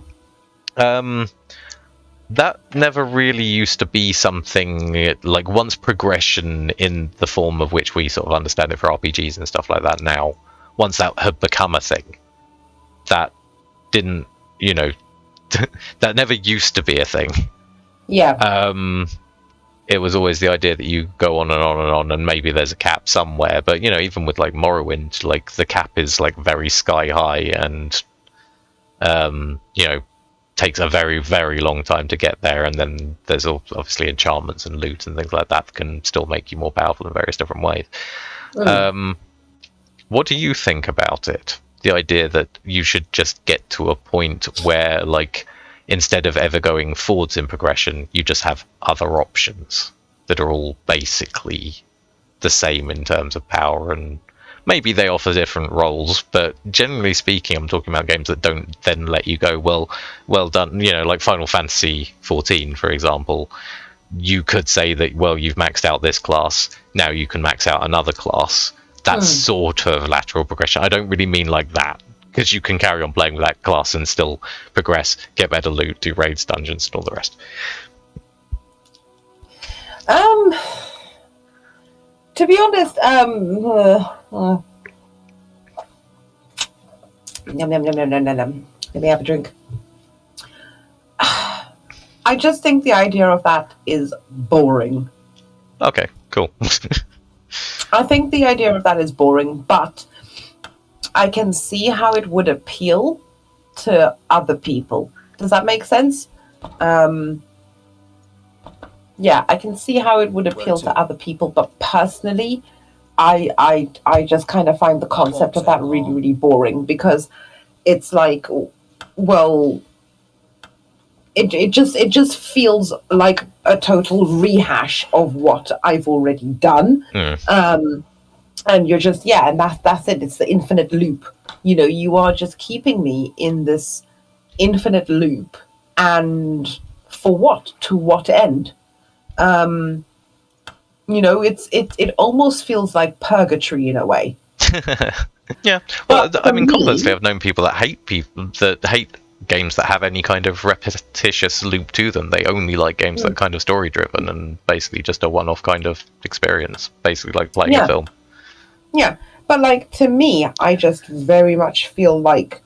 That never really used to be something once progression in the form of which we sort of understand it for RPGs and stuff like that now, once that had become a thing, that didn't, that never used to be a thing. Yeah. It was always the idea that you go on and on and on, and maybe there's a cap somewhere. But even with Morrowind, the cap is very sky high, and takes a very, very long time to get there. And then there's obviously enchantments and loot and things like that can still make you more powerful in various different ways. What do you think about it? The idea that you should just get to a point where instead of ever going forwards in progression, you just have other options that are all basically the same in terms of power, and maybe they offer different roles, but generally speaking, I'm talking about games that don't then let you go, well done, like Final Fantasy 14, for example. You could say that, well, you've maxed out this class, now you can max out another class. That's sort of lateral progression. I don't really mean like that, because you can carry on playing with that class and still progress, get better loot, do raids, dungeons, and all the rest. To be honest, Let me have a drink. I just think the idea of that is boring. Okay, cool. I think the idea of that is boring, but I can see how it would appeal to other people. Does that make sense? Yeah, I can see how it would appeal to other people, but personally, I just kind of find the concept of that really, really boring, because it's it just feels like a total rehash of what I've already done. And you're just, yeah, and that's it. It's the infinite loop. You know, you are just keeping me in this infinite loop, and for what? To what end? You know, it almost feels like purgatory in a way. Yeah. Well, But I for mean, conversely, me, I've known people that hate games that have any kind of repetitious loop to them. They only like games that are kind of story driven and basically just a one-off kind of experience, basically like playing a yeah, film. yeah. But like to me, I just very much feel like,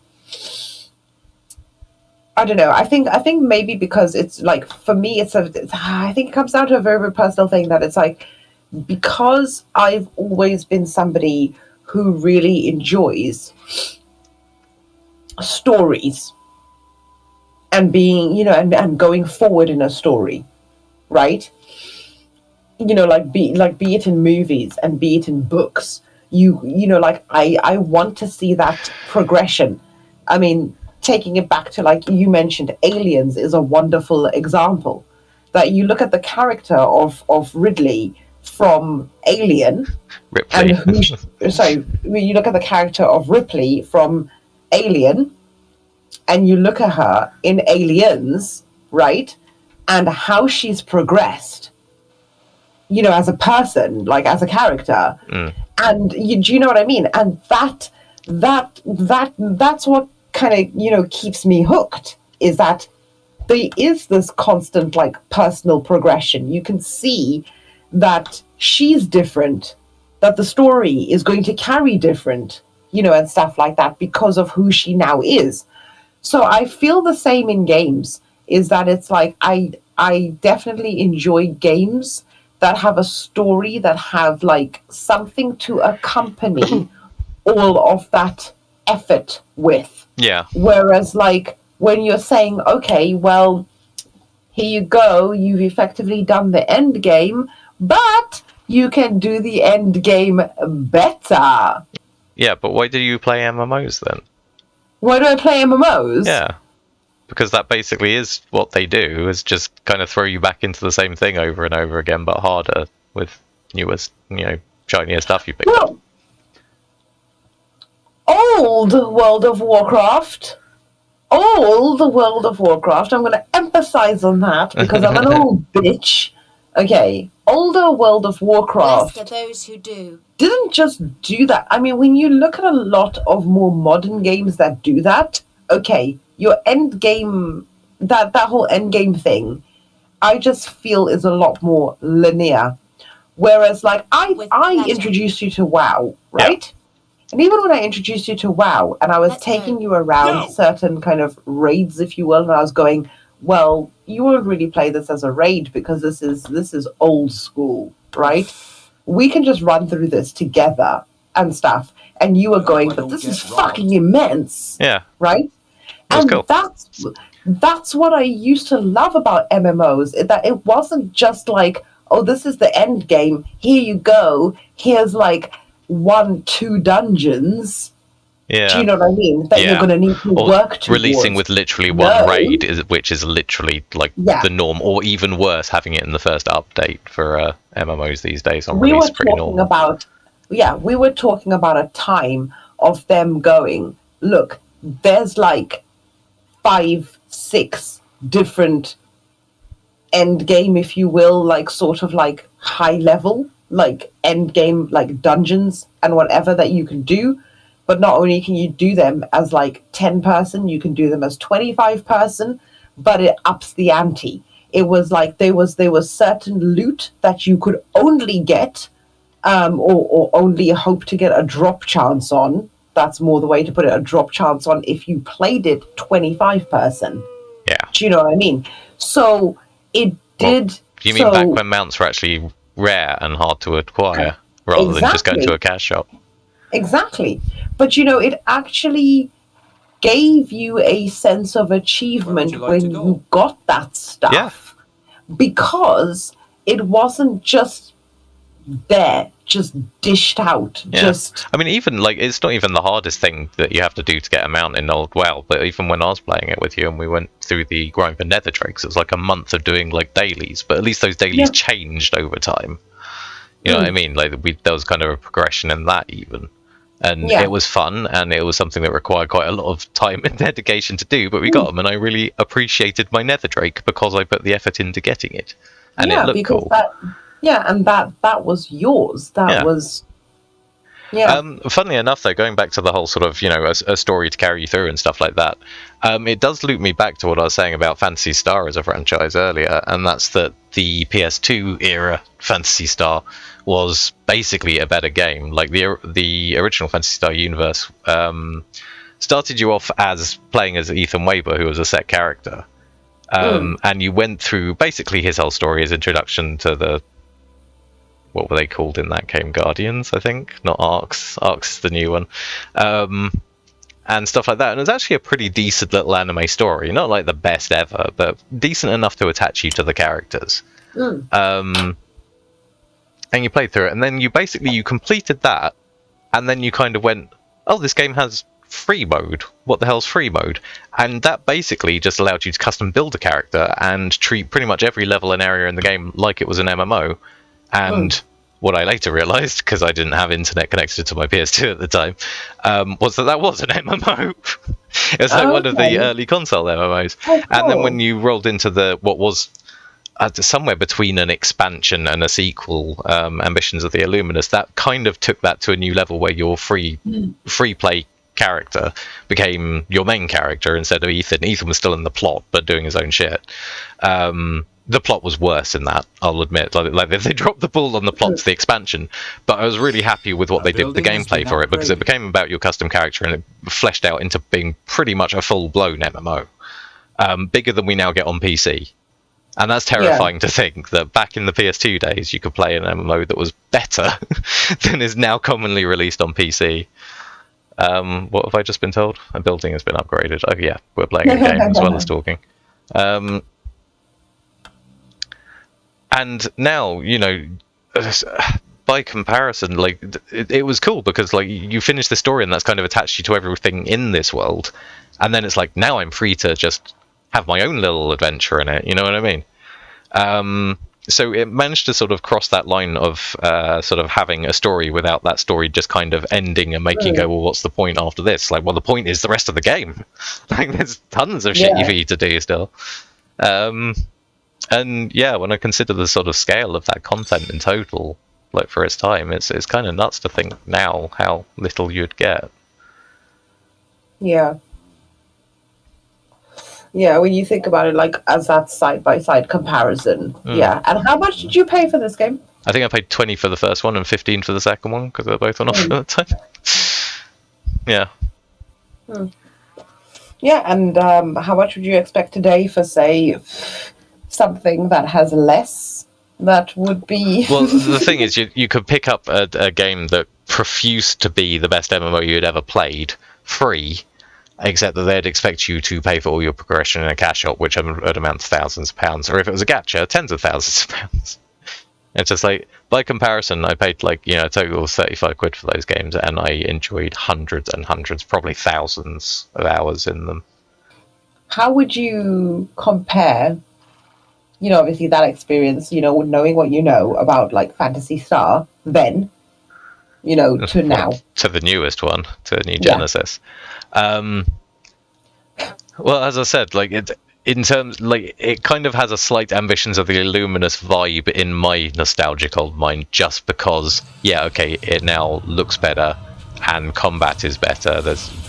I don't know. I think maybe because it's like for me, I think it comes down to a very, very personal thing that it's like, because I've always been somebody who really enjoys stories and being, you know, and going forward in a story, right? You know, be it in movies and be it in books. You know, like I want to see that progression. I mean, taking it back to, like you mentioned, Aliens is a wonderful example. That you look at the character of Ridley from Alien, and Ripley. you look at the character of Ripley from Alien, and you look at her in Aliens, right? And how she's progressed, you know, as a person, like as a character. And do you know what I mean? And that's what kind of, you know, keeps me hooked, is that there is this constant like personal progression. You can see that she's different, that the story is going to carry different, you know, and stuff like that because of who she now is. So I feel the same in games, is that it's like I definitely enjoy games that have a story, that have like something to accompany all of that effort with. Yeah. Whereas like when you're saying, okay, well, here you go, you've effectively done the end game, but you can do the end game better. Yeah, but why do you play MMOs then? Why do I play MMOs? Yeah. Because that basically is what they do, is just kind of throw you back into the same thing over and over again, but harder with newest, you know, shinier stuff you pick up. Well, old World of Warcraft. Old World of Warcraft. I'm going to emphasize on that because I'm an old bitch. Okay, older World of Warcraft. Blessed are those who do. Didn't just do that. I mean, when you look at a lot of more modern games that do that, okay, your end game, that whole end game thing, I just feel is a lot more linear. Whereas, like, I introduced you to WoW, right? Yeah. And even when I introduced you to WoW, and I was taking you around certain kind of raids, if you will, and I was going, well, you won't really play this as a raid because this is old school, right? We can just run through this together and stuff. And you were going, but this is fucking immense. Yeah. Right? That's and cool. that's what I used to love about MMOs, that it wasn't just like, oh, this is the end game. Here you go. Here's like 1-2 dungeons. Yeah. Do you know what I mean? That you're going to need to work towards. Releasing with literally one raid, which is literally like the norm, or even worse, having it in the first update for MMOs these days on release, pretty normal. We were talking about a time of them going, look, there's like 5-6 different end game, if you will, like sort of like high level, like end game, like dungeons and whatever that you can do. But not only can you do them as like 10 person, you can do them as 25 person, but it ups the ante. It was like there was certain loot that you could only get or only hope to get a drop chance on. That's more the way to put it, a drop chance on if you played it 25 person. Yeah. Do you know what I mean? So it did. Do you mean back when mounts were actually rare and hard to acquire rather than just going to a cash shop? Exactly. But you know, it actually gave you a sense of achievement when you got that stuff. Yeah. Because it wasn't just there, just dished out. Yeah. I mean, even like, it's not even the hardest thing that you have to do to get a mount in old WoW, but even when I was playing it with you and we went through the grind for nether drakes, it was like a month of doing like dailies, but at least those dailies changed over time. You know what I mean? Like there was kind of a progression in that even. And it was fun, and it was something that required quite a lot of time and dedication to do, but we got them, and I really appreciated my Nether Drake because I put the effort into getting it. And it looked cool. And that was yours. That was... Yeah. Funnily enough, though, going back to the whole sort of, you know, a story to carry you through and stuff like that, it does loop me back to what I was saying about Phantasy Star as a franchise earlier, and that's that the PS2 era Phantasy Star was basically a better game. Like the original Phantasy Star universe started you off as playing as Ethan Weber, who was a set character, and you went through basically his whole story, his introduction to the... What were they called in that game? Guardians, I think, not Arcs. Arcs is the new one, and stuff like that. And it was actually a pretty decent little anime story, not like the best ever, but decent enough to attach you to the characters. And you played through it, and then you completed that, and then you kind of went, "Oh, this game has free mode. What the hell's free mode?" And that basically just allowed you to custom build a character and treat pretty much every level and area in the game like it was an MMO. And what I later realised, because I didn't have internet connected to my PS2 at the time, was that was an MMO. It was like one of the early console MMOs. Oh, cool. And then when you rolled into what was somewhere between an expansion and a sequel, Ambitions of the Illuminous, that kind of took that to a new level where your free play character became your main character instead of Ethan. Ethan was still in the plot, but doing his own shit. The plot was worse in that, I'll admit. Like they dropped the ball on the plot to the expansion, but I was really happy with what they did with the gameplay for it, because it became about your custom character and it fleshed out into being pretty much a full-blown MMO, bigger than we now get on PC. And that's terrifying to think that back in the PS2 days, you could play an MMO that was better than is now commonly released on PC. What have I just been told? A building has been upgraded. Oh yeah, we're playing a game as well as talking. And now, you know, by comparison, like it was cool because like you finish the story and that's kind of attached you to everything in this world, and then it's like now I'm free to just have my own little adventure in it. You know what I mean? So it managed to sort of cross that line of sort of having a story without that story just kind of ending and making you go, well, what's the point after this? Like, well, the point is the rest of the game. Like, there's tons of shit for you to do still. And yeah, when I consider the sort of scale of that content in total, like for its time, it's kind of nuts to think now how little you'd get. Yeah. Yeah, when you think about it, like as that side-by-side comparison. Yeah. And how much did you pay for this game? I think I paid 20 for the first one and 15 for the second one because they're both on offer at the time. Yeah. Yeah, and how much would you expect today for, say, something that has less? That would be... Well, the thing is, you could pick up a game that profused to be the best MMO you'd ever played, free, except that they'd expect you to pay for all your progression in a cash shop, which would amount to thousands of pounds, or if it was a gacha, tens of thousands of pounds. It's just like, by comparison, I paid like, you know, a total of 35 quid for those games, and I enjoyed hundreds and hundreds, probably thousands of hours in them. How would you compare, you know, obviously that experience, you know, knowing what you know about like Phantasy Star then, you know, to now? To the newest one, to the new Genesis. Well, as I said, like in terms, like it kind of has a slight Ambitions of the Illuminous vibe in my nostalgic old mind, just because, yeah, okay, it now looks better and combat is better.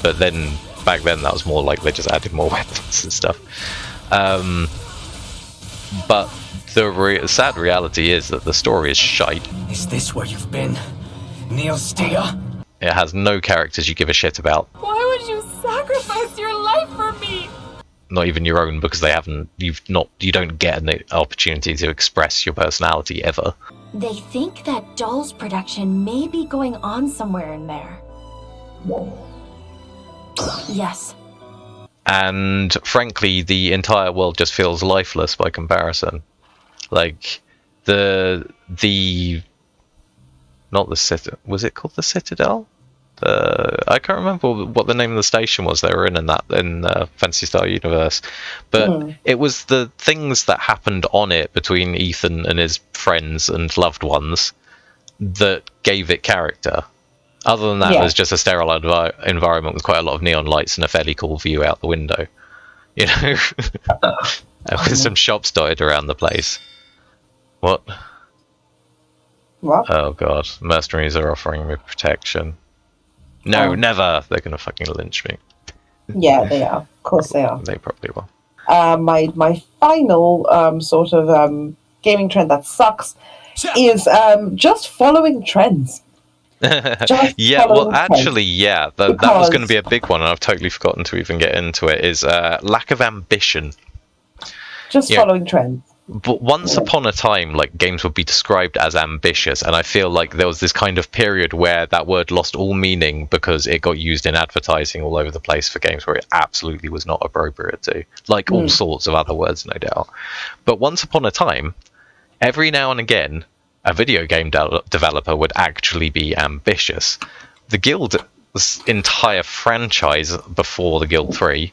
But then back then that was more like they just added more weapons and stuff. But the sad reality is that the story is shite. Is this where you've been, Neostia? It has no characters you give a shit about. Why would you sacrifice your life for me? Not even your own, because you don't get an opportunity to express your personality ever. They think that Doll's production may be going on somewhere in there. Yes. And frankly, the entire world just feels lifeless by comparison. Like not the Citadel. Was it called the Citadel? I can't remember what the name of the station was they were in Phantasy Star universe, but it was the things that happened on it between Ethan and his friends and loved ones that gave it character. Other than that, it was just a sterile environment with quite a lot of neon lights and a fairly cool view out the window. You know? With some shops dotted around the place. What? Oh god, mercenaries are offering me protection. No, never! They're gonna fucking lynch me. Yeah, they are. Of course they are. They probably will. My final sort of gaming trend that sucks is just following trends. Yeah, well, actually, yeah, that was going to be a big one, and I've totally forgotten to even get into it, is lack of ambition. Just following trends. But once upon a time, like, games would be described as ambitious, and I feel like there was this kind of period where that word lost all meaning because it got used in advertising all over the place for games where it absolutely was not appropriate to. Like all sorts of other words, no doubt. But once upon a time, every now and again, a video game developer would actually be ambitious. The Guild's entire franchise before the Guild 3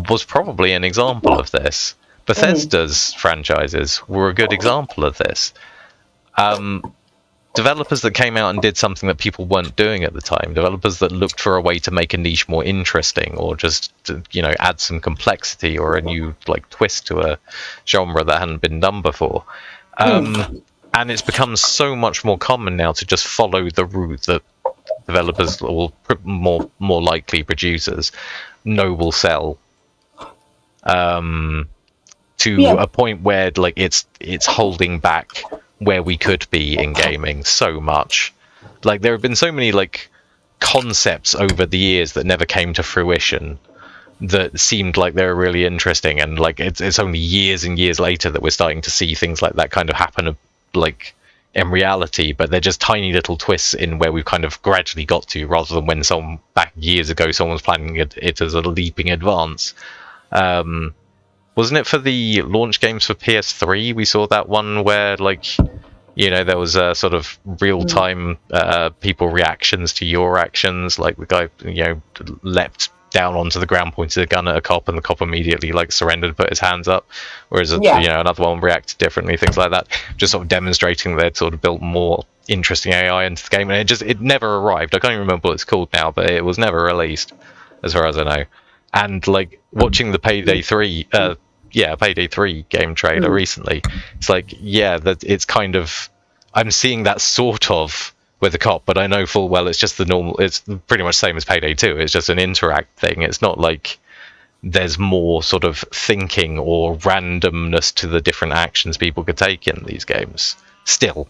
was probably an example of this. Bethesda's franchises were a good example of this. Developers that came out and did something that people weren't doing at the time, developers that looked for a way to make a niche more interesting, or just to, add some complexity or a new twist to a genre that hadn't been done before. And it's become so much more common now to just follow the route that developers, or more likely producers, know will sell. To a point where it's holding back where we could be in gaming so much. Like, there have been so many concepts over the years that never came to fruition that seemed like they were really interesting, and it's only years and years later that we're starting to see things like that kind of happen in reality, but they're just tiny little twists in where we've kind of gradually got to, rather than when back years ago someone was planning it as a leaping advance. Wasn't it for the launch games for PS3? We saw that one where, there was a sort of real-time people reactions to your actions. Like, the guy, leapt down onto the ground, pointed a gun at a cop, and the cop immediately, surrendered, put his hands up. Whereas, another one reacted differently, things like that. Just sort of demonstrating they'd sort of built more interesting AI into the game. And it never arrived. I can't even remember what it's called now, but it was never released, as far as I know. And watching the Payday 3 game trailer recently, it's that it's kind of, I'm seeing that sort of with a cop, but I know full well it's just it's pretty much the same as Payday 2. It's just an interact thing. It's not like there's more sort of thinking or randomness to the different actions people could take in these games still.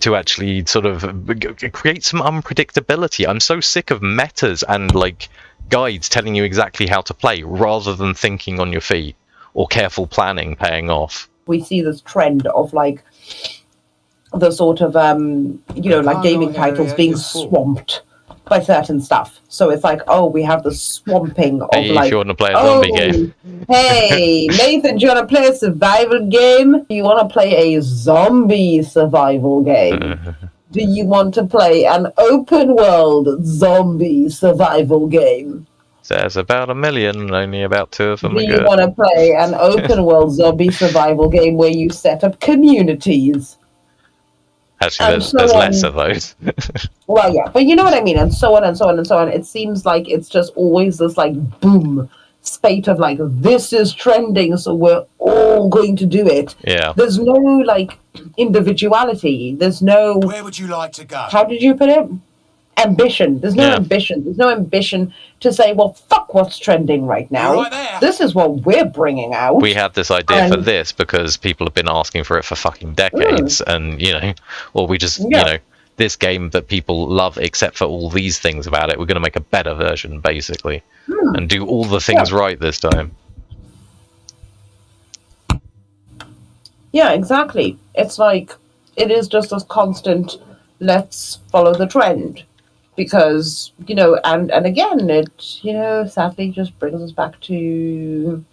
To actually sort of create some unpredictability. I'm so sick of metas and guides telling you exactly how to play, rather than thinking on your feet or careful planning paying off. We see this trend of the sort of gaming titles being swamped by certain stuff. So it's we have the swamping of if you want to play a zombie game. Hey, Nathan, do you want to play a survival game? Do you want to play a zombie survival game? Do you want to play an open world zombie survival game? There's about 1 million, only about 2 of them Do are you good. want to play an open world zombie survival game where you set up communities? Actually, there's less of those. Well, yeah, but you know what I mean, and so on and so on and so on. It seems like it's just always this boom spate of this is trending, so we're all going to do it. Yeah. There's no individuality. There's no. Where would you like to go? How did you put it? Ambition. There's no ambition. There's no ambition to say, well, fuck what's trending right now. Right there. This is what we're bringing out. We had this idea for this because people have been asking for it for fucking decades, and or we just this game that people love, except for all these things about it, we're going to make a better version, basically, and do all the things right this time. Yeah, exactly. It's it is just this constant, let's follow the trend. Because, and again, it, sadly just brings us back to,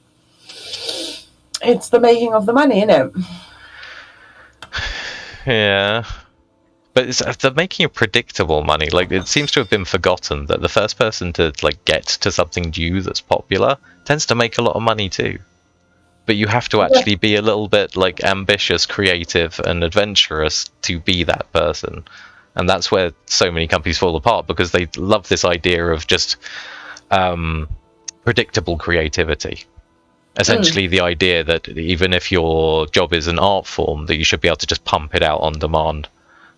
it's the making of the money, Yeah. But they're making predictable money. It seems to have been forgotten that the first person to get to something new that's popular tends to make a lot of money too. but you have to actually be a little bit like ambitious, creative, and adventurous to be that person. And that's where so many companies fall apart, because they love this idea of just predictable creativity. Essentially, the idea that even if your job is an art form, that you should be able to just pump it out on demand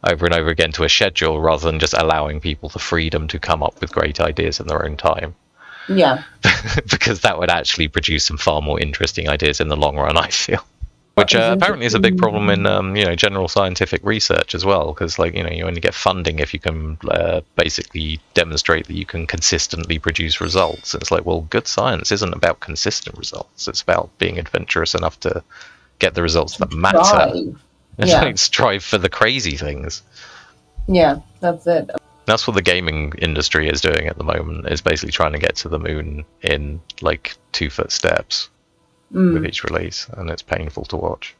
over and over again to a schedule, rather than just allowing people the freedom to come up with great ideas in their own time. Yeah. Because that would actually produce some far more interesting ideas in the long run, I feel. Which apparently is a big problem in general scientific research as well, because you only get funding if you can basically demonstrate that you can consistently produce results. And it's like, well, good science isn't about consistent results. It's about being adventurous enough to get the results that matter. Yeah. Don't strive for the crazy things. Yeah, that's it. That's what the gaming industry is doing at the moment, is basically trying to get to the moon in 2-foot steps with each release, and it's painful to watch.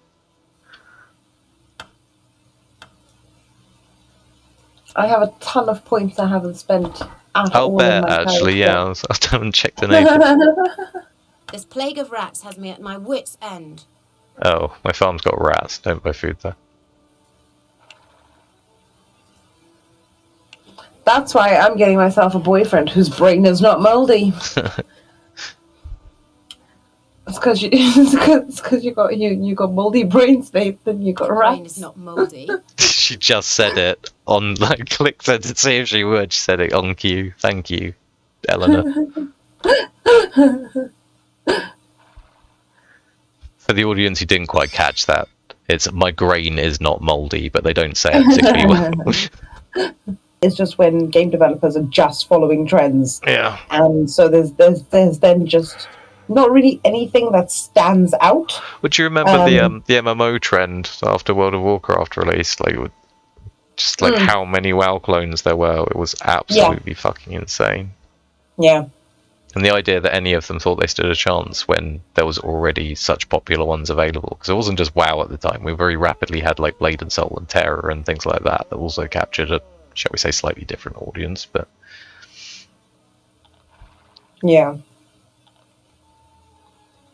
I have a ton of points I haven't spent at all. I'll bet, actually, yeah. I haven't checked the name. This plague of rats has me at my wit's end. Oh, my farm's got rats. Don't buy food there. That's why I'm getting myself a boyfriend whose brain is not moldy. It's because you got moldy brain space, and you got rats. Brain is not moldy. She just said it on clicked her to see if she would. She said it on cue. Thank you, Eleanor. For the audience who didn't quite catch that, it's my grain is not moldy, but they don't say it particularly well. It's just when game developers are just following trends. Yeah. And so there's then just not really anything that stands out. Would you remember the MMO trend after World of Warcraft release? How many WoW clones there were. It was absolutely fucking insane. Yeah. And the idea that any of them thought they stood a chance when there was already such popular ones available. Because it wasn't just WoW at the time. We very rapidly had Blade and Soul and Terror and things like that also captured a, shall we say, slightly different audience. But yeah.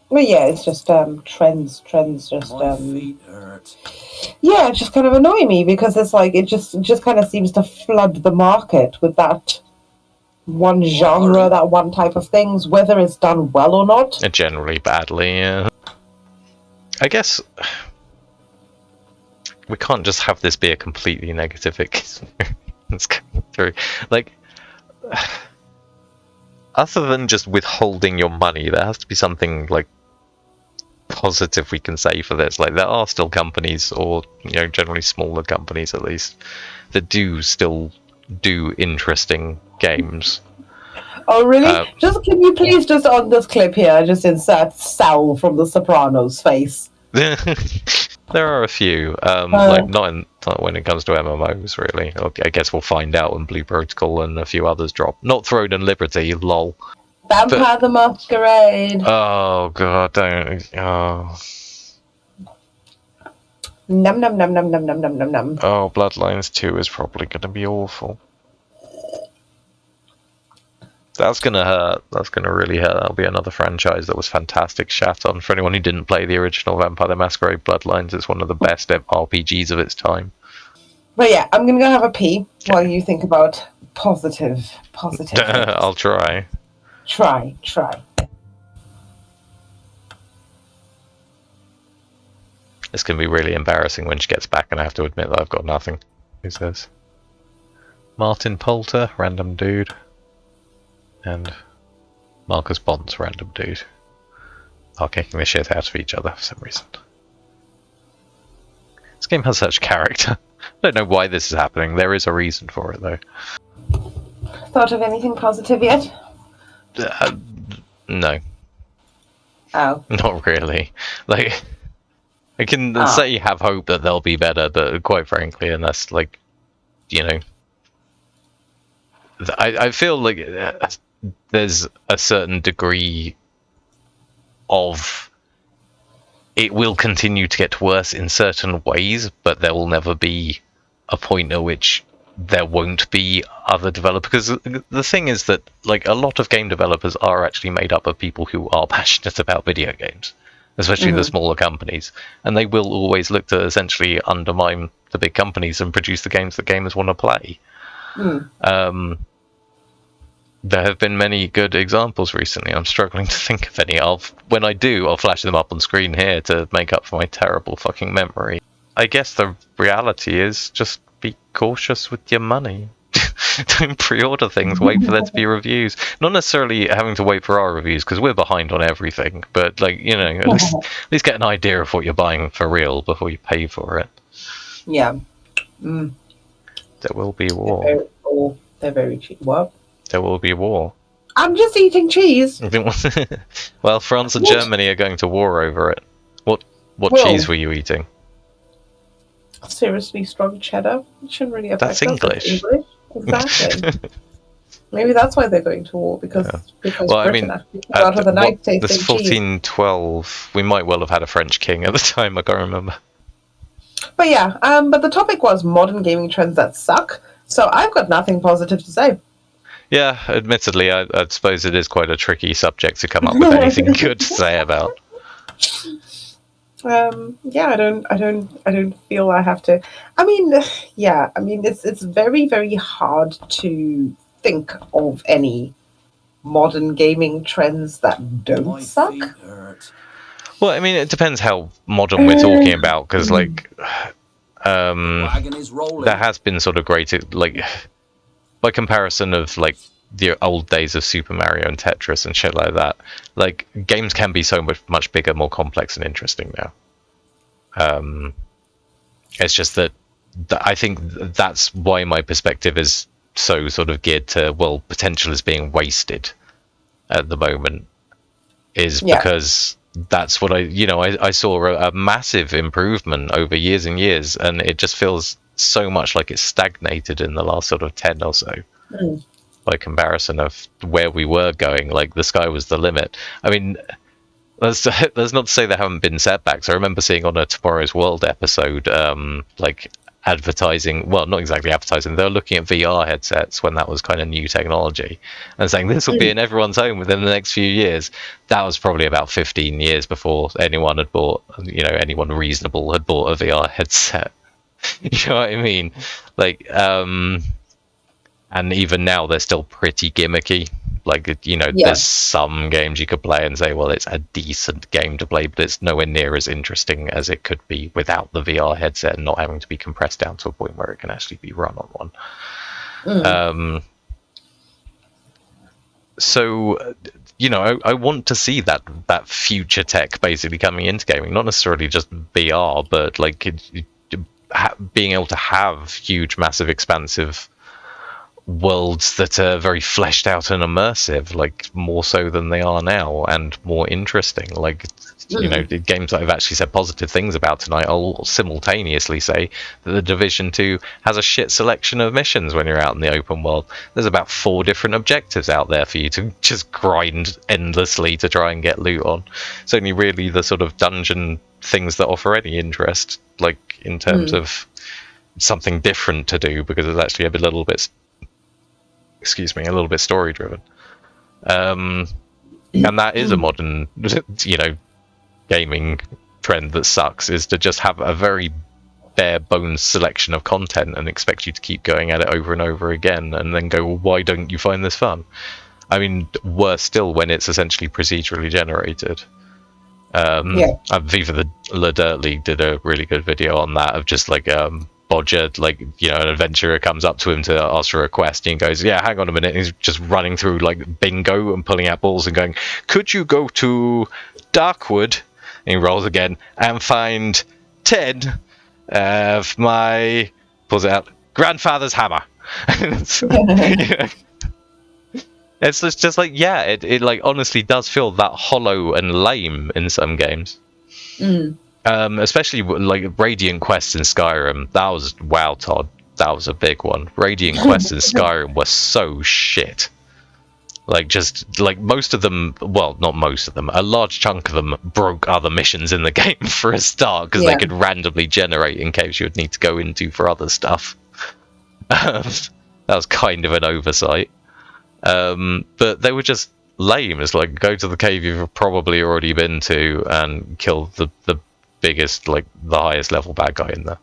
Well, yeah, it's just trends just My feet hurt. yeah, it just kind of annoy me, because it's it just kind of seems to flood the market with that one genre, that one type of things, whether it's done well or not. generally badly, yeah. I guess we can't just have this be a completely negative experience coming through. Other than just withholding your money, there has to be something positive we can say for this. There are still companies, or generally smaller companies at least, that do still do interesting games. Oh really? Can you please just on this clip here just insert Sal from The Sopranos face? There are a few, not when it comes to MMOs, really. I guess we'll find out when Blue Protocol and a few others drop. Not Throne and Liberty, lol. Vampire the Masquerade. Oh god, don't. Oh. Num num num num num num num num num. Oh, Bloodlines 2 is probably going to be awful. That's going to hurt. That's going to really hurt. That'll be another franchise that was fantastic shat on. For anyone who didn't play the original Vampire the Masquerade Bloodlines, it's one of the best RPGs of its time. But yeah, I'm going to go have a pee while you think about positive. I'll try. Try. It's going to be really embarrassing when she gets back and I have to admit that I've got nothing. Who says? Martin Poulter, random dude. And Marcus Bonds, random dude. Are kicking the shit out of each other for some reason. This game has such character. I don't know why this is happening. There is a reason for it, though. Thought of anything positive yet? No. Oh. Not really. I can say have hope that they'll be better, but quite frankly, unless, I feel there's a certain degree of it will continue to get worse in certain ways, but there will never be a point at which there won't be other developers. Because the thing is that a lot of game developers are actually made up of people who are passionate about video games, especially the smaller companies, and they will always look to essentially undermine the big companies and produce the games that gamers want to play. There have been many good examples recently. I'm struggling to think of any. When I do, I'll flash them up on screen here to make up for my terrible fucking memory. I guess the reality is just be cautious with your money. Don't pre-order things, wait for there to be reviews. Not necessarily having to wait for our reviews, because we're behind on everything, but like, you know, at least get an idea of what you're buying for real before you pay for it. Yeah. There will be war. They're very cheap. What? There will be war. I'm just eating cheese. Well, France and Germany are going to war over it. What cheese were you eating? Seriously strong cheddar. It shouldn't really affect That's English. Exactly. Maybe that's why they're going to war, because well, Britain actually put out of the night tasting this 1412. We might well have had a French king at the time. I can't remember. But yeah, but the topic was modern gaming trends that suck. So I've got nothing positive to say. Yeah, admittedly, I suppose it is quite a tricky subject to come up with anything good to say about. Yeah, I don't feel I have to. I mean, yeah, I mean, it's very, very hard to think of any modern gaming trends that don't suck. Well, I mean, it depends how modern we're talking about, because like, there has been sort of great, like, by comparison of like the old days of Super Mario and Tetris and shit like that, like games can be so much bigger, more complex and interesting now. It's just that I think that's why my perspective is so sort of geared to, well, potential is being wasted at the moment, is because that's what I saw a massive improvement over years and years, and it just feels so much like it's stagnated in the last sort of 10 or so. By comparison of where we were going, like the sky was the limit. I mean, that's not to say there haven't been setbacks. I remember seeing on a Tomorrow's World episode, like advertising, well, not exactly advertising, they were looking at VR headsets when that was kind of new technology and saying this will be in everyone's home within the next few years. That was probably about 15 years before anyone had bought, anyone reasonable had bought a VR headset. You know what I mean? Like, and even now they're still pretty gimmicky. Like, there's some games you could play and say, well, it's a decent game to play, but it's nowhere near as interesting as it could be without the VR headset and not having to be compressed down to a point where it can actually be run on one. So, I want to see that future tech basically coming into gaming, not necessarily just VR, but like being able to have huge, massive, expansive worlds that are very fleshed out and immersive, like more so than they are now, and more interesting. Like, games that I've actually said positive things about tonight, I'll simultaneously say that the Division 2 has a shit selection of missions when you're out in the open world. There's about 4 different objectives out there for you to just grind endlessly to try and get loot on. It's only really the sort of dungeon things that offer any interest, like in terms of something different to do, because it's actually a little bit story driven. And that is a modern, gaming trend that sucks, is to just have a very bare bones selection of content and expect you to keep going at it over and over again, and then go, well, why don't you find this fun? I mean, worse still when it's essentially procedurally generated. Viva the Dirt League did a really good video on that, of just like Bodger, like, an adventurer comes up to him to ask for a quest, and he goes, yeah, hang on a minute, and he's just running through like bingo and pulling out balls and going, could you go to Darkwood? And he rolls again and find 10 of my, pulls it out, grandfather's hammer. It's just like, it like honestly does feel that hollow and lame in some games. Especially like Radiant Quest in Skyrim. That was, wow, Todd, that was a big one. Radiant Quest in Skyrim was so shit. Like, just like most of them, well, not most of them, a large chunk of them broke other missions in the game for a start, because they could randomly generate in caves you would need to go into for other stuff. That was kind of an oversight. But they were just lame. It's like, go to the cave you've probably already been to and kill the biggest, like the highest level bad guy in there.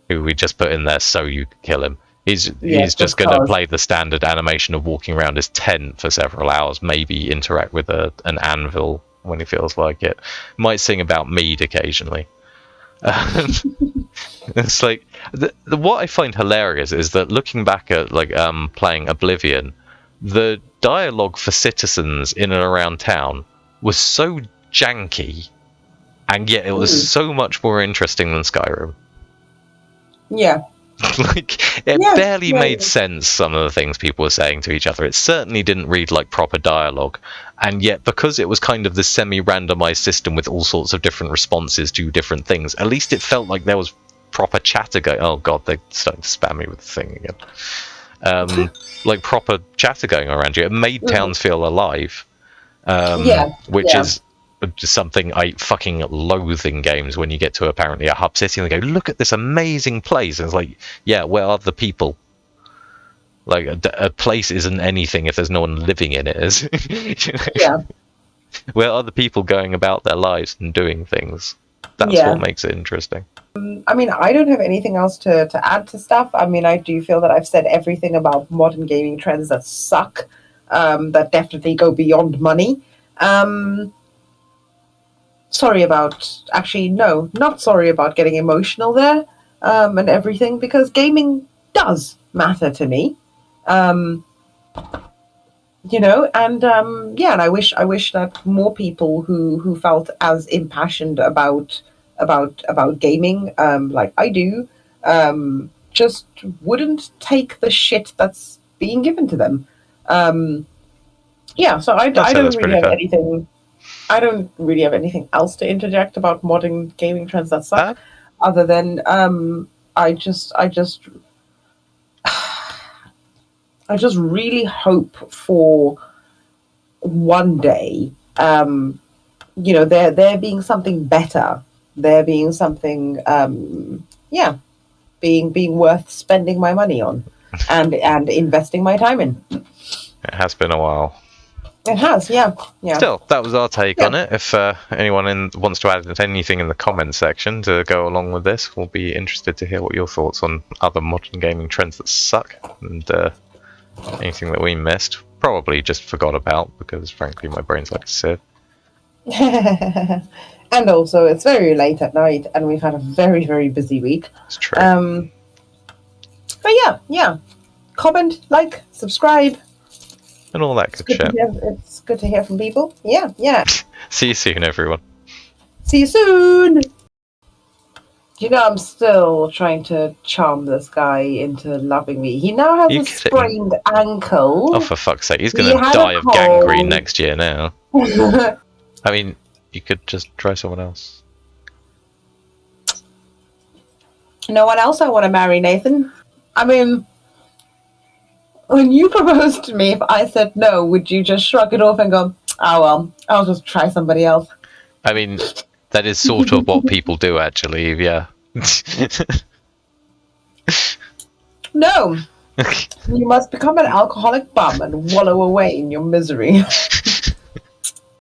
Who we just put in there so you could kill him. He's just going to play the standard animation of walking around his tent for several hours, maybe interact with an anvil when he feels like it. Might sing about mead occasionally. It's like what I find hilarious is that looking back at like playing Oblivion, the dialogue for citizens in and around town was so janky, and yet it was so much more interesting than Skyrim. Yeah. Like, it barely made sense, some of the things people were saying to each other. It certainly didn't read like proper dialogue. And yet, because it was kind of this semi-randomized system with all sorts of different responses to different things, at least it felt like there was proper chatter going. Oh god, they're starting to spam me with the thing again. Like proper chatter going around you. It made towns feel alive. Which is just something I fucking loathe in games, when you get to apparently a hub city and they go, look at this amazing place. And it's like, yeah, where are the people? Like, a place isn't anything if there's no one living in it, is you know? Yeah. Where are the people going about their lives and doing things? That's what makes it interesting. I mean, I don't have anything else to add to stuff. I mean, I do feel that I've said everything about modern gaming trends that suck, that definitely go beyond money. Sorry about, actually, no, not sorry about getting emotional there, and everything, because gaming does matter to me. You know, and and I wish that more people who felt as impassioned about gaming, like I do, just wouldn't take the shit that's being given to them. So I don't really have anything. I don't really have anything else to interject about modern gaming trends that suck, other than I just really hope for one day, there being something better, there being something, being worth spending my money on, and investing my time in. It has been a while. It has, yeah. Still, that was our take on it. If anyone wants to add anything in the comments section to go along with this, we'll be interested to hear what your thoughts on other modern gaming trends that suck, and anything that we missed. Probably just forgot about, because frankly my brain's like a sieve. And also, it's very late at night, and we've had a very, very busy week. It's true. But yeah. Comment, like, subscribe. And all that good shit. It's good to hear from people. Yeah. See you soon, everyone. See you soon! You know, I'm still trying to charm this guy into loving me. He now has a sprained ankle. Oh, for fuck's sake. He's going to die of gangrene next year now. I mean, you could just try someone else. No one else I want to marry, Nathan. I mean, when you proposed to me, if I said no, would you just shrug it off and go, oh well, I'll just try somebody else? I mean, that is sort of what people do, actually, yeah. No. You must become an alcoholic bum and wallow away in your misery.